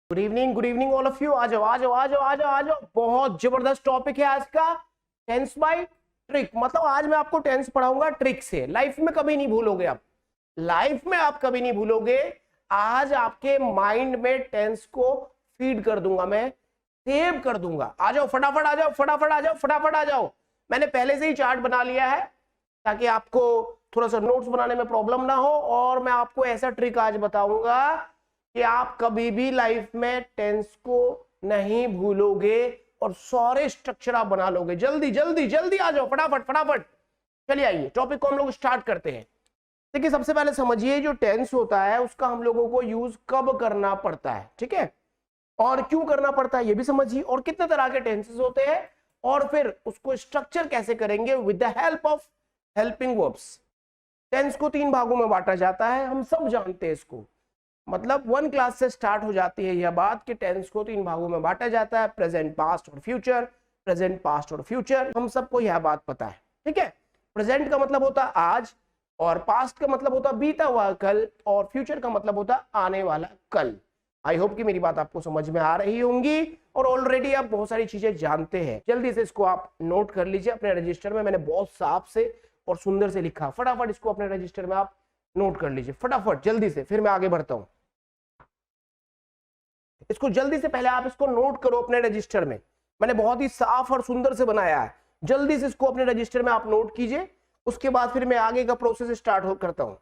Good evening all of you. आ जाओ आ जाओ आ जाओ आ जाओ आ जाओ। बहुत जबरदस्त टॉपिक है आज का, टेंस बाय ट्रिक। मतलब आज मैं आपको टेंस पढ़ाऊंगा ट्रिक से। लाइफ में कभी नहीं भूलोगे आप, लाइफ में आप कभी नहीं भूलोगे। आज आपके माइंड में टेंस को फीड कर दूंगा, मैं सेव कर दूंगा। आ जाओ फटाफट, आ जाओ फटाफट, आ जाओ फटाफट, आ जाओ। मैंने पहले से ही चार्ट बना लिया है ताकि आपको थोड़ा सा नोट्स बनाने में प्रॉब्लम ना हो। और मैं आपको ऐसा ट्रिक आज बताऊंगा कि आप कभी भी लाइफ में टेंस को नहीं भूलोगे और सारे स्ट्रक्चर आप बना लोगे। जल्दी जल्दी जल्दी आ जाओ, फटाफट फटाफट। चलिए आइए टॉपिक को हम लोग स्टार्ट करते हैं। देखिए सबसे पहले समझिए जो टेंस होता है उसका हम लोगों को यूज कब करना पड़ता है, ठीक है, और क्यों करना पड़ता है ये भी समझिए, और कितने तरह के टेंसेस होते हैं, और फिर उसको स्ट्रक्चर कैसे करेंगे with the help of helping verbs. Tense को 3 भागों में बांटा जाता है, हम सब जानते हैं इसको। मतलब 1 क्लास से स्टार्ट हो जाती है यह बात कि टेंस को 3 भागों में बांटा जाता है, प्रेजेंट, पास्ट और फ्यूचर। प्रेजेंट, पास्ट और फ्यूचर, हम सबको यह बात पता है, ठीक है। प्रेजेंट का मतलब होता है आज, और पास्ट का मतलब होता बीता हुआ कल, और फ्यूचर का मतलब होता आने वाला कल। आई होप कि मेरी बात आपको समझ में आ रही होंगी और ऑलरेडी आप बहुत सारी चीजें जानते हैं। जल्दी से इसको आप नोट कर लीजिए अपने रजिस्टर में। मैंने बहुत साफ से और सुंदर से लिखा, फटाफट इसको अपने रजिस्टर में आप नोट कर लीजिए फटाफट जल्दी से, फिर मैं आगे बढ़ता हूं। इसको जल्दी से पहले आप इसको नोट करो अपने रजिस्टर में। मैंने बहुत ही साफ और सुंदर से बनाया है, जल्दी से इसको अपने रजिस्टर में आप नोट कीजिए। उसके बाद फिर मैं आगे का प्रोसेस स्टार्ट करता हूं।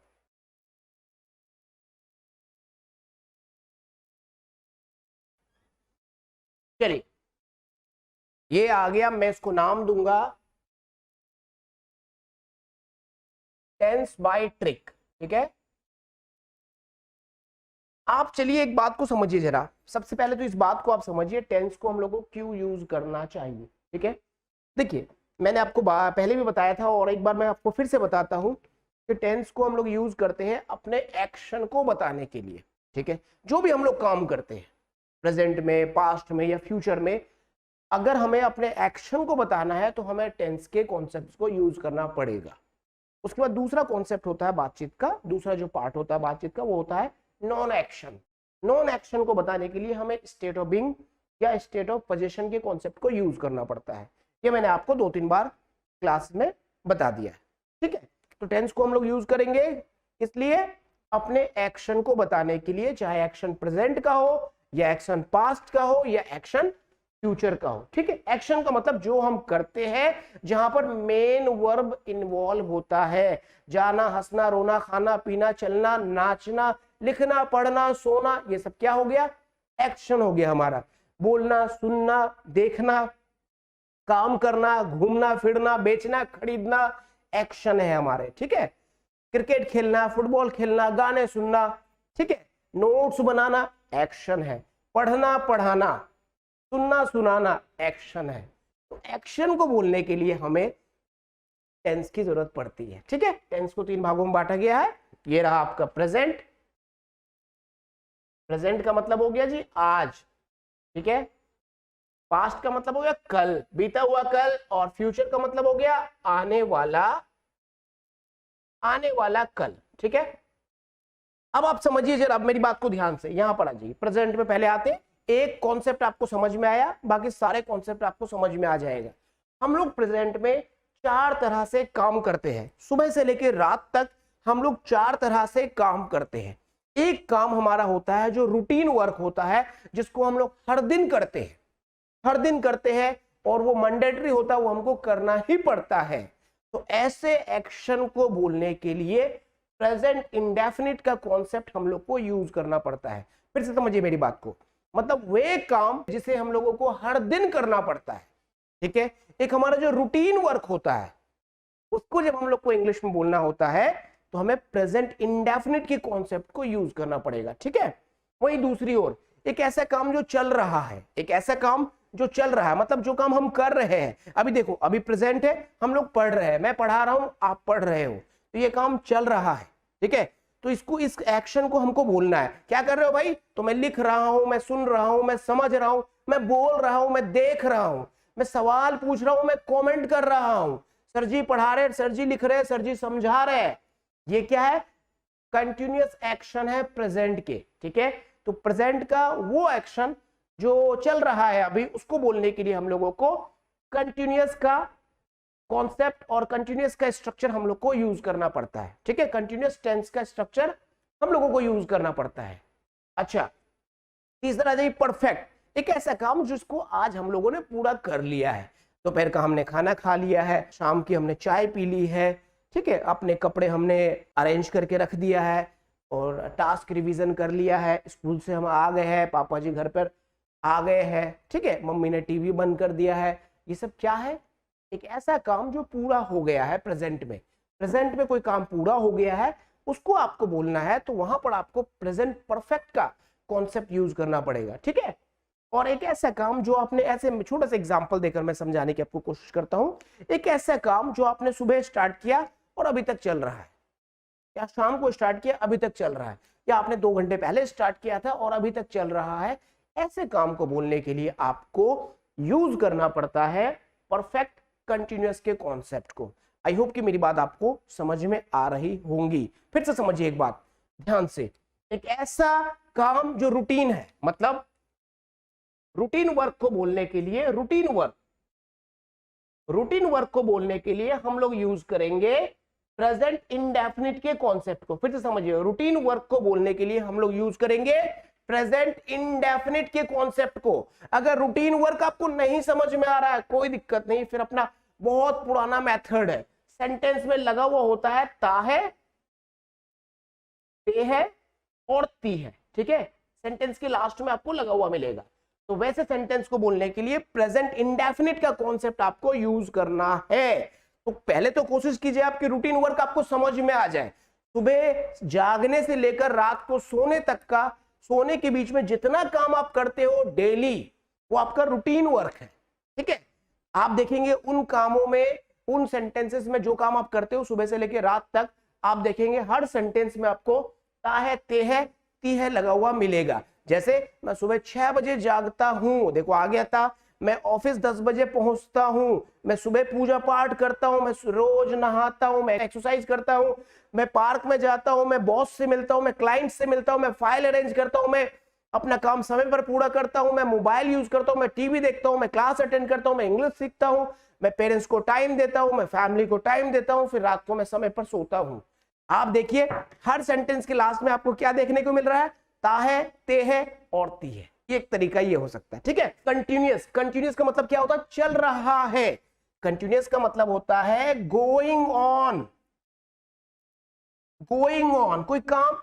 चलिए ये आ गया, मैं इसको नाम दूंगा टेंस बाय ट्रिक, ठीक है। आप चलिए एक बात को समझिए जरा। सबसे पहले तो इस बात को आप समझिए, टेंस को हम लोगों को क्यों यूज करना चाहिए, ठीक है। देखिए मैंने आपको पहले भी बताया था और एक बार मैं आपको फिर से बताता हूं कि टेंस को हम लोग यूज करते हैं अपने एक्शन को बताने के लिए, ठीक है। जो भी हम लोग काम करते हैं प्रेजेंट में, पास्ट में या फ्यूचर में, अगर हमें अपने एक्शन को बताना है तो हमें टेंस के कॉन्सेप्ट को यूज करना पड़ेगा। उसके बाद दूसरा कॉन्सेप्ट होता है बातचीत का, दूसरा जो पार्ट होता है बातचीत का वो होता है नॉन एक्शन। नॉन एक्शन को बताने के लिए हमें स्टेट ऑफ बीइंग या स्टेट ऑफ पोजीशन के कॉन्सेप्ट को यूज करना पड़ता है। ये मैंने आपको 2-3 बार क्लास में बता दिया है, ठीक है। तो टेंस को हम लोग यूज करेंगे इसलिए अपने एक्शन को बताने के लिए, चाहे एक्शन प्रेजेंट का हो या एक्शन पास्ट का हो या एक्शन फ्यूचर का हो, ठीक है। एक्शन का मतलब जो हम करते हैं जहां पर मेन वर्ब इन्वॉल्व होता है। जाना, हंसना, रोना, खाना पीना, चलना, नाचना, लिखना, पढ़ना, सोना, ये सब क्या हो गया, एक्शन हो गया हमारा। बोलना, सुनना, देखना, काम करना, घूमना फिरना, बेचना, खरीदना, एक्शन है हमारे, ठीक है। क्रिकेट खेलना, फुटबॉल खेलना, गाने सुनना, ठीक है। नोट्स बनाना एक्शन है, पढ़ना पढ़ाना, सुनना सुनाना एक्शन है। तो एक्शन को बोलने के लिए हमें टेंस की जरूरत पड़ती है, ठीक है। टेंस को 3 भागों में बांटा गया है। ये रहा आपका प्रेजेंट। प्रेजेंट का मतलब हो गया जी आज, ठीक है। पास्ट का मतलब हो गया कल, बीता हुआ कल, और फ्यूचर का मतलब हो गया आने वाला कल, ठीक है। अब आप समझिए जरा, अब मेरी बात को ध्यान से यहां पर आ जाइए। प्रेजेंट में पहले आते, एक कॉन्सेप्ट आपको समझ में आया, बाकी सारे कॉन्सेप्ट आपको समझ में आ जाएगा। हम लोग प्रेजेंट में 4 तरह से काम करते हैं। सुबह से लेकर रात तक हम लोग 4 तरह से काम करते हैं। एक काम हमारा होता है जो रूटीन वर्क होता है, जिसको हम लोग हर दिन करते हैं, हर दिन करते हैं, और वो मैंडेटरी होता है, वो हमको करना ही पड़ता है। तो ऐसे एक्शन को बोलने के लिए प्रेजेंट इंडेफिनिट का कॉन्सेप्ट हम लोग को यूज करना पड़ता है। फिर से समझिए मेरी बात को, मतलब वे काम जिसे हम लोगों को हर दिन करना पड़ता है, ठीक है। एक हमारा जो रूटीन वर्क होता है, उसको जब हम लोग को इंग्लिश में बोलना होता है तो हमें प्रेजेंट इंडेफिनिट के कॉन्सेप्ट को यूज करना पड़ेगा, ठीक है। वहीं दूसरी ओर एक ऐसा काम जो चल रहा है, एक ऐसा काम जो चल रहा है, मतलब जो काम हम कर रहे हैं। अभी देखो, अभी प्रेजेंट है, हम लोग पढ़ रहे हैं, मैं पढ़ा रहा हूं, आप पढ़ रहे हो, तो ये काम चल रहा है, ठीक है। तो इसको, इस एक्शन को हमको बोलना है। क्या कर रहे हो भाई, तो मैं लिख रहा हूं, मैं सुन रहा हूं, मैं समझ रहा हूं, मैं बोल रहा हूं, मैं देख रहा हूं, मैं सवाल पूछ रहा हूं, मैं कमेंट कर रहा हूं, सर जी पढ़ा रहे, सर जी लिख रहे, सर जी समझा रहे। ये क्या है, कंटिन्यूअस एक्शन है प्रेजेंट के, ठीक है। तो प्रेजेंट का वो एक्शन जो चल रहा है अभी, उसको बोलने के लिए हम लोगों को कंटिन्यूअस का कॉन्सेप्ट और कंटिन्यूअस का स्ट्रक्चर हम लोग को यूज करना पड़ता है। ठीक है, कंटिन्यूअस टेंस का स्ट्रक्चर हम लोगों को यूज करना पड़ता है। अच्छा, तीसरा है परफेक्ट, एक ऐसा काम जिसको आज हम लोगों ने पूरा कर लिया है। दोपहर का हमने खाना खा लिया है, शाम की हमने चाय पी ली है, ठीक है, अपने कपड़े हमने अरेंज करके रख दिया है और टास्क रिवीजन कर लिया है, स्कूल से हम आ गए हैं, पापा जी घर पर आ गए हैं, ठीक है, मम्मी ने टीवी बंद कर दिया है। ये सब क्या है? एक ऐसा काम जो पूरा हो गया है प्रेजेंट में। प्रेजेंट में कोई काम पूरा हो गया है, उसको आपको बोलना है, तो वहां पर आपको प्रेजेंट परफेक्ट का कॉन्सेप्ट यूज करना पड़ेगा। ठीक है, और एक ऐसा काम जो आपने, ऐसे छोटा सा एग्जांपल देकर मैं समझाने की आपको कोशिश करता हूं, एक ऐसा काम जो आपने सुबह स्टार्ट किया और अभी तक चल रहा है, या शाम को स्टार्ट किया अभी तक चल रहा है, या आपने 2 घंटे पहले स्टार्ट किया था और अभी तक चल रहा है, ऐसे काम को बोलने के लिए आपको यूज करना पड़ता है परफेक्ट कंटिन्यूअस के कॉन्सेप्ट को। आई होप कि मेरी बात आपको समझ में आ रही होंगी। फिर से समझिए एक बात ध्यान से, एक ऐसा काम जो रूटीन है, मतलब रूटीन वर्क को बोलने के लिए, रूटीन वर्क को बोलने के लिए हम लोग यूज करेंगे प्रेजेंट इंडेफिनिट के कॉन्सेप्ट को। फिर से समझिए, रूटीन वर्क को बोलने के लिए हम लोग यूज करेंगे प्रेजेंट इंडेफिनिट के कॉन्सेप्ट को। अगर रूटीन वर्क आपको नहीं समझ में आ रहा है, कोई दिक्कत नहीं, फिर अपना बहुत पुराना मेथड है, सेंटेंस में लगा हुआ होता है ता है, ते है और ती है। ठीक है, सेंटेंस के लास्ट में आपको लगा हुआ मिलेगा, तो वैसे सेंटेंस को बोलने के लिए प्रेजेंट इंडेफिनिट का कॉन्सेप्ट आपको यूज करना है। तो पहले तो कोशिश कीजिए आपकी रूटीन वर्क आपको समझ में आ जाए। सुबह जागने से लेकर रात को सोने तक का, सोने के बीच में जितना काम आप करते हो डेली, वो आपका रूटीन वर्क है। ठीक है, आप देखेंगे उन कामों में, उन सेंटेंसेस में जो काम आप करते हो सुबह से लेकर रात तक, आप देखेंगे हर सेंटेंस में आपको ता है, ते है, ती है लगा हुआ मिलेगा। जैसे मैं सुबह 6 बजे जागता हूं, देखो आ गया था, मैं ऑफिस 10 बजे पहुंचता हूं, मैं सुबह पूजा पाठ करता हूं, मैं रोज नहाता हूं, मैं एक्सरसाइज करता हूं, मैं पार्क में जाता हूं, मैं बॉस से मिलता हूं, मैं क्लाइंट से मिलता हूं, मैं फाइल अरेंज करता हूं, मैं अपना काम समय पर पूरा करता हूं, मैं मोबाइल यूज करता हूं, मैं टीवी देखता हूं, मैं क्लास अटेंड करता हूं, मैं इंग्लिश सीखता हूं, मैं पेरेंट्स को टाइम देता हूं, मैं फैमिली को टाइम देता हूं, फिर रात को मैं समय पर सोता हूं। आप देखिए हर सेंटेंस के लास्ट में आपको क्या देखने को मिल रहा है? ता है, ते है और ती है। एक तरीका ये हो सकता है। ठीक है, कंटिन्यूअस, कंटिन्यूअस का मतलब क्या होता है? चल रहा है। कंटिन्यूअस का मतलब होता है गोइंग ऑन, गोइंग ऑन, कोई काम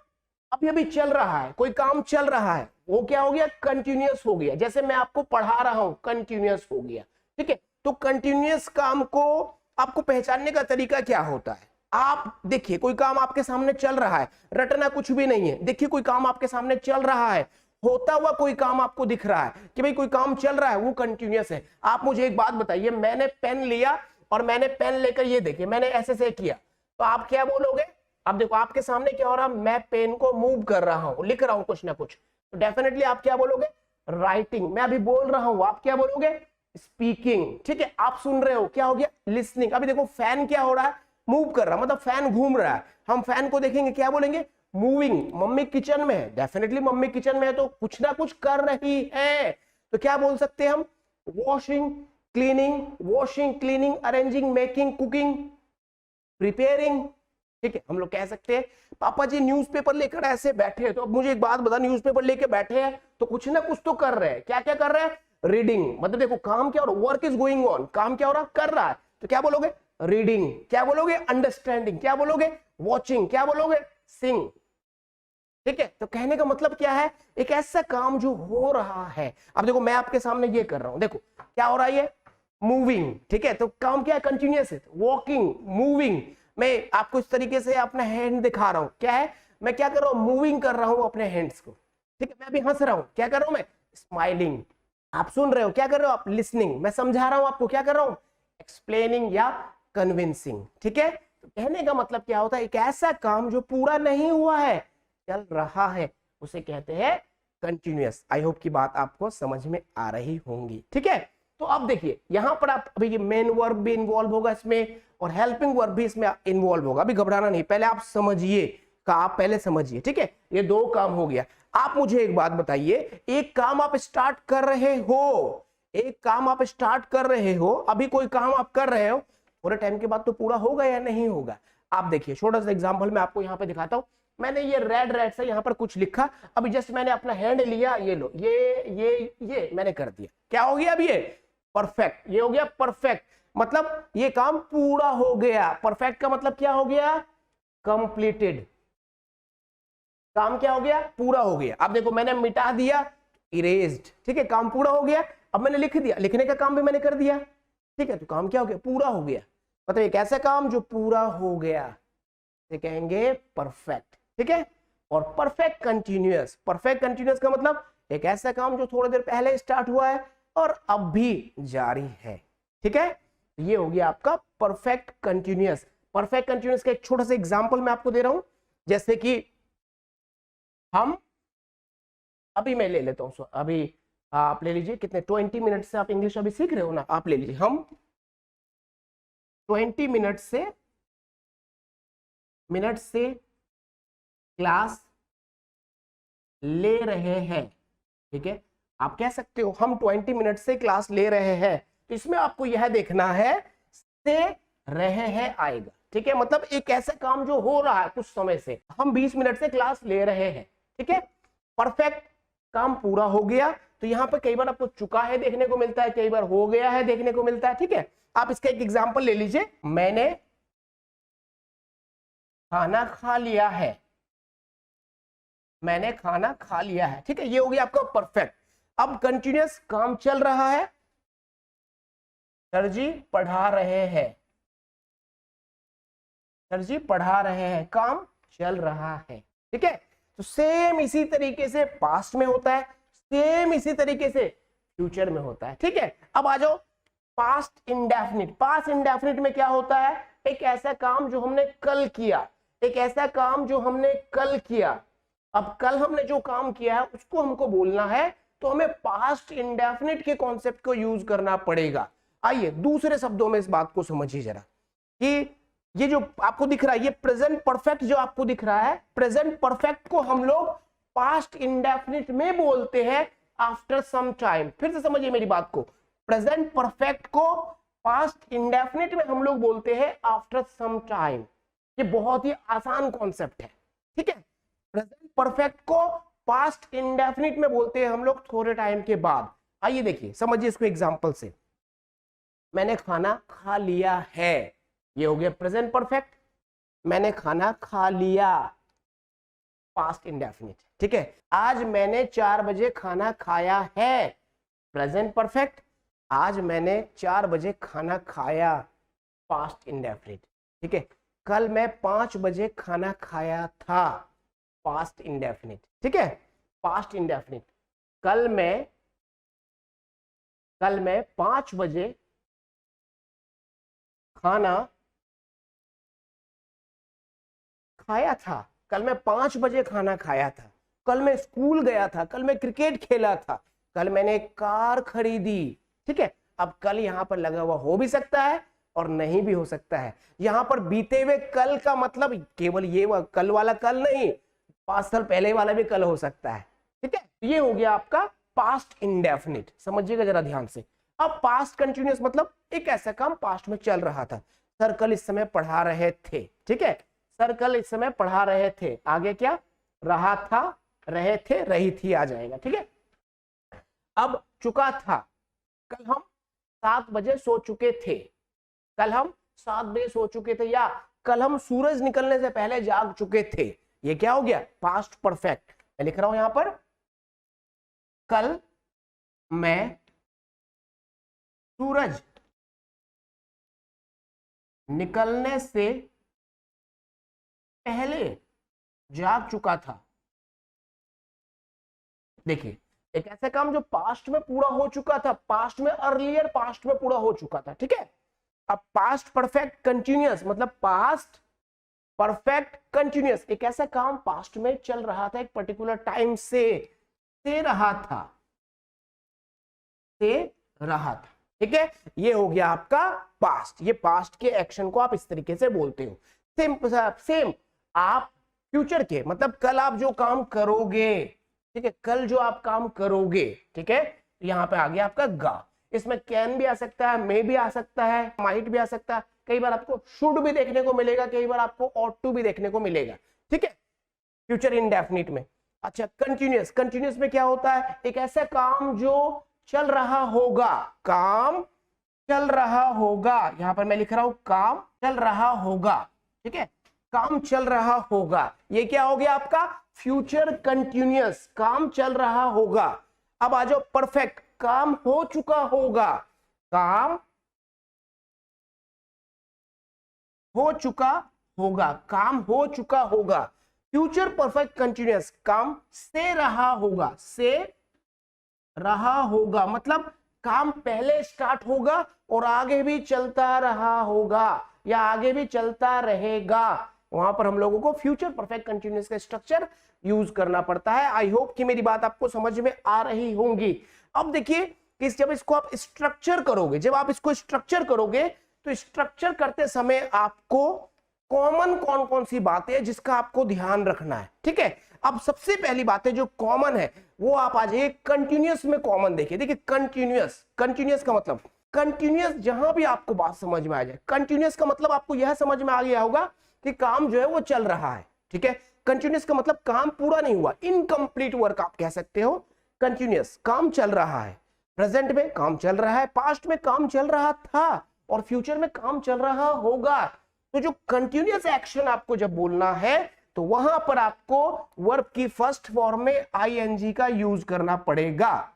अभी अभी चल रहा है, कोई काम चल रहा है, वो क्या हो गया? कंटिन्यूअस हो गया। जैसे मैं आपको पढ़ा रहा हूं, कंटिन्यूअस हो गया। ठीक है, तो कंटिन्यूअस काम को आपको पहचानने का तरीका क्या होता है? आप देखिए कोई काम आपके सामने चल रहा है, रटना कुछ भी नहीं है, देखिए कोई काम आपके सामने चल रहा है, होता हुआ कोई काम आपको दिख रहा है कि भाई कोई काम चल रहा है, वो कंटिन्यूअस है। आप मुझे एक बात बताइए, मैंने पेन लिया और मैंने पेन लेकर ये देखिए मैंने ऐसे किया, तो आप क्या बोलोगे? अब देखो आपके सामने क्या हो रहा है, मैं पेन को मूव कर रहा हूं, लिख रहा हूं कुछ ना कुछ, तो डेफिनेटली आप क्या बोलोगे? राइटिंग। मैं अभी बोल रहा हूं, आप क्या बोलोगे? स्पीकिंग। ठीक है, आप सुन रहे हो, क्या हो गया? लिसनिंग। अभी देखो फैन क्या हो रहा है? मूव कर रहा, मतलब फैन घूम रहा है, हम फैन को देखेंगे क्या बोलेंगे? मूविंग। मम्मी किचन में है, डेफिनेटली मम्मी किचन में है तो कुछ ना कुछ कर रही है, तो क्या बोल सकते हैं हम? Washing, cleaning, washing, cleaning, arranging, making, cooking, preparing. ठीक है, हम लोग कह सकते हैं पापा जी न्यूज़पेपर लेकर ऐसे बैठे हैं, तो अब मुझे एक बात बता, न्यूज़पेपर लेकर बैठे हैं तो कुछ ना कुछ तो कर रहे हैं। क्या क्या कर रहे हैं? रीडिंग। मतलब देखो काम क्या हो रहा है? वर्क इज गोइंग ऑन, काम क्या हो रहा है? कर रहा है, तो क्या बोलोगे? रीडिंग। क्या बोलोगे? अंडरस्टैंडिंग। क्या बोलोगे? वॉचिंग। क्या बोलोगे? सिंग। ठीक है, तो कहने का मतलब क्या है? एक ऐसा काम जो हो रहा है। अब देखो मैं आपके सामने ये कर रहा हूं, देखो क्या हो रहा है? ये मूविंग। ठीक है, तो काम क्या है? कंटिन्यूअस है, वॉकिंग, मूविंग। मैं आपको इस तरीके से अपना हैंड दिखा रहा हूं, क्या है? मैं क्या कर रहा हूं? मूविंग कर रहा हूं अपने हैंड्स को। ठीक है, मैं अभी हंस रहा हूं, क्या कर रहा हूं मैं? स्माइलिंग। आप सुन रहे हो, क्या कर रहे हो आप? लिसनिंग। मैं समझा रहा हूं आपको, क्या कर रहा हूं? एक्सप्लेनिंग या कन्विंसिंग। ठीक है, तो कहने का मतलब क्या होता है? एक ऐसा काम जो पूरा नहीं हुआ है, चल रहा है, उसे कहते हैं कंटिन्यूअस। आई होप की बात आपको समझ में आ रही होंगी। ठीक है, तो अब देखिए यहां पर आप अभी मेन वर्ब भी इन्वॉल्व होगा इसमें और हेल्पिंग वर्ब भी इसमें इन्वॉल्व होगा। अभी घबराना नहीं, पहले आप समझिए का आप पहले समझिए, ठीक है। ये दो काम हो गया। आप मुझे एक बात बताइए, एक काम आप स्टार्ट कर रहे हो, एक काम आप स्टार्ट कर रहे हो, अभी कोई काम आप कर रहे हो, थोड़े टाइम के बाद तो पूरा होगा या नहीं होगा। आप देखिए, छोटा सा एग्जांपल मैं आपको यहाँ पे दिखाता हूँ। मैंने ये रेड से यहाँ पर कुछ लिखा, अभी जस्ट मैंने अपना हैंड लिया, ये लो, ये मैंने कर दिया, क्या हो गया अब ये परफेक्ट, ये हो गया परफेक्ट, मतलब ये काम पूरा हो गया। परफेक्ट का मतलब क्या हो गया, कंप्लीटेड, काम क्या हो गया, पूरा हो गया। अब देखो मैंने मिटा दिया, इरेज्ड, ठीक है, काम पूरा हो गया। अब मैंने लिख दिया, लिखने का काम भी मैंने कर दिया, ठीक है, तो काम क्या हो गया, पूरा हो गया। मतलब एक ऐसा काम जो पूरा हो गया, ये कहेंगे परफेक्ट, ठीक है। और परफेक्ट कंटिन्यूअस, परफेक्ट कंटिन्यूअस का मतलब एक ऐसा काम जो थोड़ी देर पहले स्टार्ट हुआ है और अब भी जारी है, ठीक है। ये हो गया आपका परफेक्ट कंटिन्यूअस। परफेक्ट कंटिन्यूअस का एक छोटा सा एग्जांपल मैं आपको दे रहा हूं, जैसे कि हम अभी मैं ले लेता हूं, अभी आप ले लीजिए, कितने 20 मिनट से आप इंग्लिश अभी सीख रहे हो ना, आप ले लीजिए, हम 20 मिनट से क्लास ले रहे हैं, ठीक है। आप कह सकते हो हम 20 मिनट से क्लास ले रहे हैं, तो इसमें आपको यह देखना है से रहे हैं आएगा, ठीक है। मतलब एक ऐसा काम जो हो रहा है कुछ समय से, हम 20 मिनट से क्लास ले रहे हैं, ठीक है। परफेक्ट, काम पूरा हो गया। तो यहाँ पर कई बार आपको चुका है देखने को मिलता है, कई बार हो गया है देखने को मिलता है, ठीक है। आप इसका एक एग्जांपल ले लीजिए, मैंने खाना खा लिया है, मैंने खाना खा लिया है, ठीक है, ये हो गया आपका परफेक्ट। अब कंटिन्यूअस, काम चल रहा है, सर जी पढ़ा रहे हैं, सर जी पढ़ा रहे हैं, काम चल रहा है, ठीक है। तो सेम इसी तरीके से पास्ट में होता है, सेम इसी तरीके से फ्यूचर में होता है, ठीक है। अब आ जाओ पास्ट इंडेफिनिट। पास्ट इंडेफिनिट में क्या होता है, एक ऐसा काम जो हमने कल किया, एक ऐसा काम जो हमने कल किया। अब कल हमने जो काम किया है उसको हमको बोलना है, तो हमें पास्ट इंडेफिनिट के कॉन्सेप्ट को यूज करना पड़ेगा। आइए दूसरे शब्दों में इस बात को समझिए जरा, कि ये जो आपको दिख रहा है, ये प्रेजेंट परफेक्ट जो आपको दिख रहा है, प्रेजेंट परफेक्ट को हम लोग पास्ट इंडेफिनिट में बोलते हैं आफ्टर सम टाइम। फिर से समझिए मेरी बात को, प्रेजेंट परफेक्ट को पास्ट इंडेफिनिट में हम लोग बोलते हैं आफ्टर सम टाइम। ये बहुत ही आसान कॉन्सेप्ट है, ठीक है। प्रेजेंट परफेक्ट को पास्ट इंडेफिनिट में बोलते हैं हम लोग थोड़े टाइम के बाद। आइए देखिए, समझिए इसको एग्जांपल से, मैंने खाना खा लिया है, ये हो गया प्रेजेंट परफेक्ट, मैंने खाना खा लिया पास्ट इंडेफिनिट, ठीक है। आज मैंने 4 बजे खाना खाया है, प्रेजेंट परफेक्ट, आज मैंने 4 बजे खाना खाया पास्ट इंडेफिनिट, ठीक है। कल मैं 5 बजे खाना खाया था पास्ट इंडेफिनिट, ठीक है, पास्ट इंडेफिनिट। कल मैं 5 बजे खाना खाया था, कल मैं 5 बजे खाना खाया था, कल मैं स्कूल गया था, कल मैं क्रिकेट खेला था, कल मैंने कार खरीदी, ठीक है। अब कल यहां पर लगा हुआ हो भी सकता है और नहीं भी हो सकता है। यहां पर बीते हुए कल का मतलब केवल ये कल वाला कल नहीं, 5 साल पहले वाला भी कल हो सकता है, ठीक है। ये हो गया आपका पास्ट इंडेफिनिट, समझिएगा जरा ध्यान से। अब पास्ट कंटिन्यूअस मतलब एक ऐसा काम पास्ट में चल रहा था, सर कल इस समय पढ़ा रहे थे, ठीक है, सर कल इस समय पढ़ा रहे थे, आगे क्या रहा था, रहे थे, रही थी आ जाएगा, ठीक है। अब चुका था, कल हम 7 बजे सो चुके थे, कल हम 7 बजे सो चुके थे, या कल हम सूरज निकलने से पहले जाग चुके थे, ये क्या हो गया पास्ट परफेक्ट। मैं लिख रहा हूं यहां पर, कल मैं सूरज निकलने से पहले जाग चुका था। देखिए, एक ऐसा काम जो पास्ट में पूरा हो चुका था, पास्ट में अर्लियर पास्ट में पूरा हो चुका था, ठीक है। अब पास्ट परफेक्ट कंटिन्यूअस मतलब पास्ट परफेक्ट कंटिन्यूअस, एक ऐसा काम पास्ट में चल रहा था, एक पर्टिकुलर टाइम से रहा था, ठीक है। ये हो गया आपका पास्ट। ये पास्ट के एक्शन को आप इस तरीके से बोलते हो। सेम आप फ्यूचर के मतलब कल आप जो काम करोगे, ठीक है, कल जो आप काम करोगे, ठीक है, यहाँ पे आ गया आपका गा। इसमें कैन भी आ सकता है, मे भी आ सकता है, माइट भी आ सकता है, कई बार आपको शुड भी देखने को मिलेगा, कई बार आपको ऑट टू भी देखने को मिलेगा, ठीक है, फ्यूचर इंडेफिनिट में। अच्छा, कंटिन्यूअस, कंटिन्यूअस में क्या होता है, एक ऐसा काम जो चल रहा होगा, काम चल रहा होगा, यहां पर मैं लिख रहा हूं काम चल रहा होगा, ठीक है, काम चल रहा होगा, ये क्या हो गया आपका फ्यूचर कंटिन्यूअस, काम चल रहा होगा। अब आ जाओ परफेक्ट, काम हो चुका होगा, काम हो चुका होगा, काम हो चुका होगा। फ्यूचर परफेक्ट कंटिन्यूअस, काम से रहा होगा, से रहा होगा मतलब काम पहले स्टार्ट होगा और आगे भी चलता रहा होगा या आगे भी चलता रहेगा, वहां पर हम लोगों को फ्यूचर परफेक्ट कंटिन्यूअस का स्ट्रक्चर यूज करना पड़ता है। आई होप कि मेरी बात आपको समझ में आ रही होंगी। अब देखिए कि जब इसको आप स्ट्रक्चर करोगे, जब आप इसको स्ट्रक्चर करोगे तो स्ट्रक्चर करते समय आपको कॉमन कौन कौन सी बातें हैं जिसका आपको ध्यान रखना है, ठीक है। अब सबसे पहली बात है जो कॉमन है वो आप आ जाइए कंटिन्यूअस में कॉमन देखिए। देखिए कंटिन्यूअस, कंटिन्यूअस का मतलब कंटिन्यूअस, जहां भी आपको बात समझ में आ जाए, कंटिन्यूअस का मतलब आपको यह समझ में आ गया होगा कि काम जो है वो चल रहा है, ठीक है। कंटिन्यूअस का मतलब काम पूरा नहीं हुआ, इनकम्प्लीट वर्क आप कह सकते हो। कंटिन्यूअस, काम चल रहा है, प्रेजेंट में काम चल रहा है, पास्ट में काम चल रहा था और फ्यूचर में काम चल रहा होगा। तो जो कंटिन्यूअस एक्शन आपको जब बोलना है तो वहां पर आपको वर्ब की फर्स्ट फॉर्म में आईएनजी का यूज करना पड़ेगा,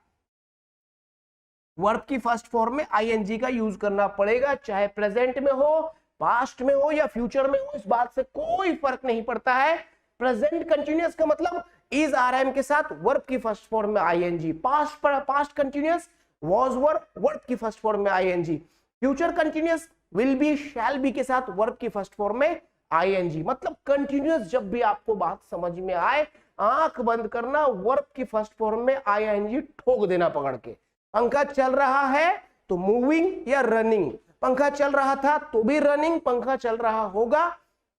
वर्ब की फर्स्ट फॉर्म में आईएनजी का यूज करना पड़ेगा, चाहे प्रेजेंट में हो, पास्ट में हो या फ्यूचर में हो, इस बात से कोई फर्क नहीं पड़ता है। प्रेजेंट कंटिन्यूअस का मतलब इज आरएम के साथ वर्ब की फर्स्ट फॉर्म में ING, past continuous was were, verb की फर्स्ट फॉर्म में ING, future continuous will be, shall be के साथ वर्ब की फर्स्ट फॉर्म में आईएनजी। मतलब कंटिन्यूअस जब भी आपको बात समझ में आए, आंख बंद करना, वर्ब की फर्स्ट फॉर्म में आईएनजी ठोक देना पकड़ के। पंखा चल रहा है तो मूविंग या रनिंग, पंखा चल रहा था तो भी रनिंग, पंखा चल रहा होगा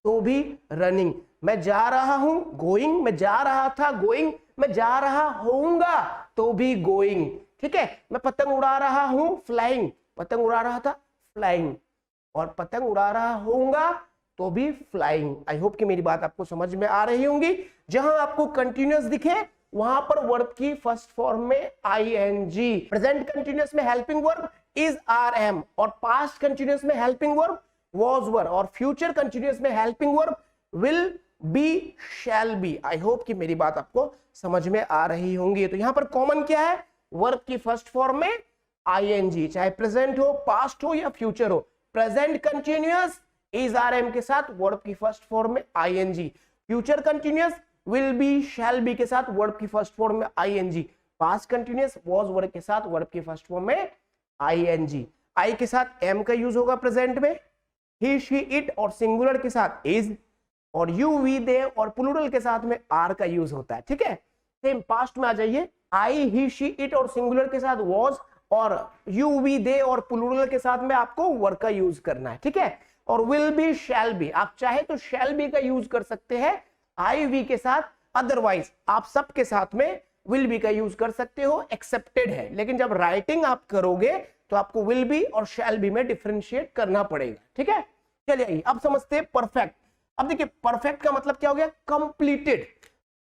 तो भी रनिंग। मैं जा रहा हूं गोइंग, मैं जा रहा था गोइंग, मैं जा रहा होऊंगा तो भी गोइंग, ठीक है। मैं पतंग उड़ा रहा हूं फ्लाइंग, पतंग उड़ा रहा था फ्लाइंग, और पतंग उड़ा रहा होऊंगा तो भी फ्लाइंग। आई होप कि मेरी बात आपको समझ में आ रही होंगी। जहां आपको कंटिन्यूअस दिखे वहां पर वर्ब की फर्स्ट फॉर्म में आईएनजी, प्रेजेंट कंटिन्यूअस में हेल्पिंग वर्ब इज आरएम, और पास्ट कंटिन्यूअस में हेल्पिंग वर्ब वाज वर, और फ्यूचर कंटिन्यूअस में helping verb will be, shall B. I hope कि मेरी बात आपको समझ में आ रही होंगी। तो यहां पर कॉमन क्या है, वर्ब की फर्स्ट फॉर्म में आईएनजी, चाहे प्रेजेंट हो, पास्ट हो या फ्यूचर हो। प्रेजेंट कंटिन्यूअस इज आरएम के साथ वर्ब की फर्स्ट फॉर्म में ING, future continuous will be, shall be के साथ वर्ब की फर्स्ट फॉर्म में ING, past continuous was were के साथ वर्ब की फर्स्ट फॉर्म में आईएनजी। आई के साथ एम का यूज होगा प्रेजेंट में, ही शी इट और सिंगुलर के साथ इज, और यू वी दे और प्लूरल के साथ में आर का यूज होता है, ठीक है। सेम पास्ट में आ जाइए, आई ही शी इट और सिंगुलर के साथ वाज, और यू वी दे और प्लूरल के साथ में आपको वर का यूज करना है, ठीक है। और विल बी, शैल बी, आप चाहे तो शैल बी का यूज कर सकते हैं आई वी के साथ, अदरवाइज आप सब के साथ में विल बी का यूज कर सकते हो, एक्सेप्टेड है। लेकिन जब राइटिंग आप करोगे तो आपको विल बी और शैल बी में डिफरेंशिएट करना पड़ेगा, ठीक है। चलिए अब समझते हैं परफेक्ट। अब देखिए परफेक्ट का मतलब क्या हो गया, कंप्लीटेड,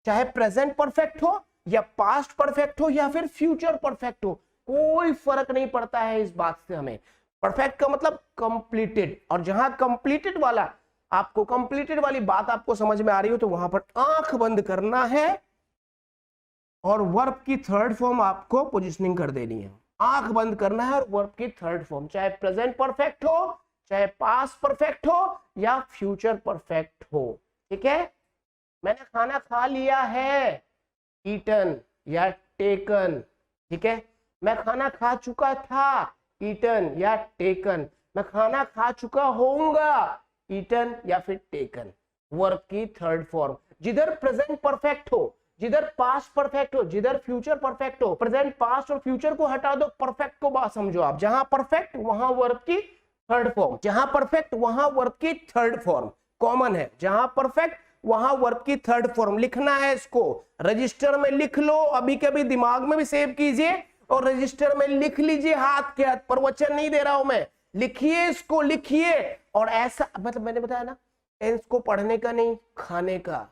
चाहे प्रेजेंट परफेक्ट हो या पास्ट परफेक्ट हो या फिर फ्यूचर परफेक्ट हो, कोई फर्क नहीं पड़ता है इस बात से हमें। परफेक्ट का मतलब कंप्लीटेड, और जहां कंप्लीटेड वाला आपको, कंप्लीटेड वाली बात आपको समझ में आ रही हो तो वहां पर आंख बंद करना है और वर्ब की थर्ड फॉर्म आपको पोजीशनिंग कर देनी है। आंख बंद करना है और वर्ब की थर्ड फॉर्म, चाहे प्रेजेंट परफेक्ट हो, चाहे पास्ट परफेक्ट हो या फ्यूचर परफेक्ट हो, ठीक है। मैंने खाना खा लिया है, ईटन या टेकन, ठीक है। मैं खाना खा चुका था, ईटन या टेकन। मैं खाना खा चुका होऊंगा, ईटन या फिर टेकन, वर्ब की थर्ड फॉर्म। जिधर प्रेजेंट परफेक्ट हो, जिधर पास्ट परफेक्ट हो, जिधर फ्यूचर परफेक्ट हो, प्रेजेंट पास्ट और फ्यूचर को हटा दो, परफेक्ट को बात समझो आप। जहां परफेक्ट वहां वर्ब की थर्ड फॉर्म, जहां परफेक्ट वहां वर्ब की थर्ड फॉर्म, कॉमन है। जहां परफेक्ट वहां वर्ब की थर्ड फॉर्म लिखना है। इसको रजिस्टर में लिख लो, अभी कभी दिमाग में भी सेव कीजिए और रजिस्टर में लिख लीजिए, हाथ के हाथ, प्रवचन नहीं दे रहा हूं मैं, लिखिए इसको, लिखिए। और ऐसा मतलब मैंने बताया ना, टेंस को पढ़ने का नहीं, खाने का।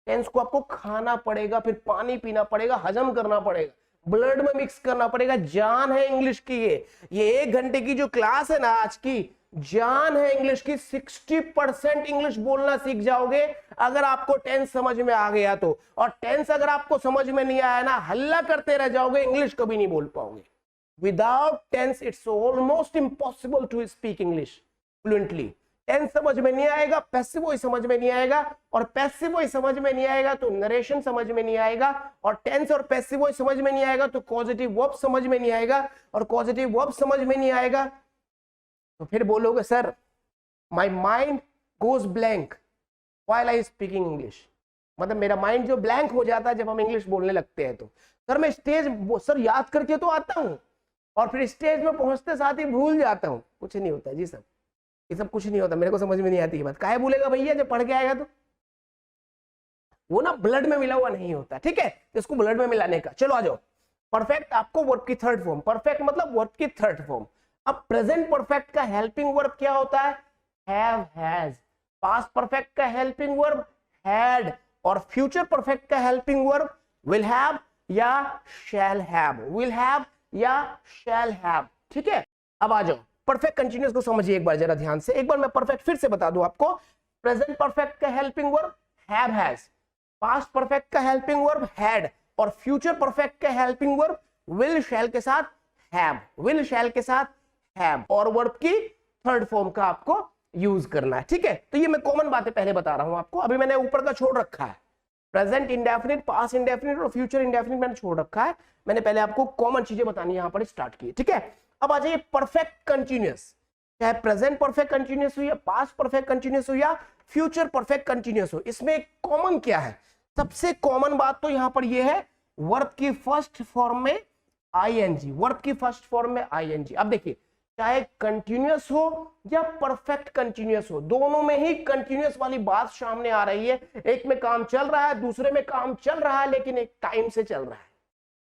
टेंस को आपको खाना पड़ेगा, फिर पानी पीना पड़ेगा, हजम करना पड़ेगा, ब्लड में मिक्स करना पड़ेगा। जान है इंग्लिश की ये 1 घंटे की जो क्लास है ना आज की, जान है इंग्लिश की। 60% इंग्लिश बोलना सीख जाओगे अगर आपको टेंस समझ में आ गया तो। और टेंस अगर आपको समझ में नहीं आया ना, हल्ला करते रह जाओगे, इंग्लिश कभी नहीं बोल पाओगे। Without tense it's almost impossible to speak English fluently. Tense समझ में नहीं आएगा, पैसिव वॉइस समझ में नहीं आएगा, और पैसिव वॉइस समझ में नहीं आएगा तो नरेशन समझ में नहीं आएगा, और टेंस और पैसिव वॉइस समझ में नहीं आएगा तो कॉजेटिव वर्ब समझ में नहीं आएगा, और कॉजेटिव वर्ब समझ में नहीं आएगा तो फिर बोलोगे sir my mind goes blank while I speaking English. मतलब मेरा माइंड जो ब्लैंक हो जाता है जब हम इंग्लिश बोलने लगते हैं। तो सर मैं स्टेज सर याद करके तो आता हूँ और फिर स्टेज में पहुंचते साथ ही भूल जाता हूँ। कुछ नहीं होता जी सब, ये सब कुछ नहीं होता, मेरे को समझ में नहीं आती ये बात। काहे भूलेगा भैया, जब पढ़ के आएगा तो वो ना ब्लड में मिला हुआ नहीं होता, ठीक है, तो इसको ब्लड में मिलाने का। चलो आ जाओ, परफेक्ट आपको वर्ब की थर्ड फॉर्म, परफेक्ट मतलब वर्ब की थर्ड फॉर्म। अब प्रेजेंट परफेक्ट का हेल्पिंग वर्ब क्या होता है? Have, has. पास्ट परफेक्ट का हेल्पिंग वर्ब हैड, और फ्यूचर परफेक्ट का हेल्पिंग वर्ब विल हैव या शैल हैव, विल हैव या शैल हैव, ठीक है। अब आ जाओ परफेक्ट कंटीन्यूअस को समझिए एक बार जरा ध्यान से। एक बार मैं परफेक्ट फिर से बता दूं आपको। प्रेजेंट परफेक्ट का helping verb have, has, past perfect का हेल्पिंग वर्ब हैड, और फ्यूचर परफेक्ट का हेल्पिंग वर्ब विल शैल के साथ हैव, विल शैल के साथ हैव, और वर्ब की थर्ड फॉर्म का आपको यूज करना है, ठीक है। तो ये मैं कॉमन बातें पहले बता रहा हूं आपको, अभी मैंने ऊपर का छोड़ रखा है, प्रेजेंट इंडेफिनिट, पास्ट इंडेफिनिट और फ्यूचर इंडेफिनिट मैंने छोड़ रखा है। मैंने पहले आपको कॉमन चीजें बतानी यहां पर स्टार्ट की, ठीक है। अब आ जाइए परफेक्ट कंटीन्यूअस, चाहे प्रेजेंट परफेक्ट कंटीन्यूअस हो या पास्ट परफेक्ट कंटीन्यूअस हो या फ्यूचर परफेक्ट कंटीन्यूअस हो, इसमें कॉमन क्या है? सबसे कॉमन बात तो यहां पर यह है, वर्ब की फर्स्ट फॉर्म में आईएनजी, वर्ब की फर्स्ट फॉर्म में आईएनजी। अब देखिए, चाहे कंटीन्यूअस हो या परफेक्ट कंटीन्यूअस हो, दोनों में ही कंटीन्यूअस वाली बात सामने आ रही है। एक में काम चल रहा है, दूसरे में काम चल रहा है, लेकिन एक टाइम से चल रहा है,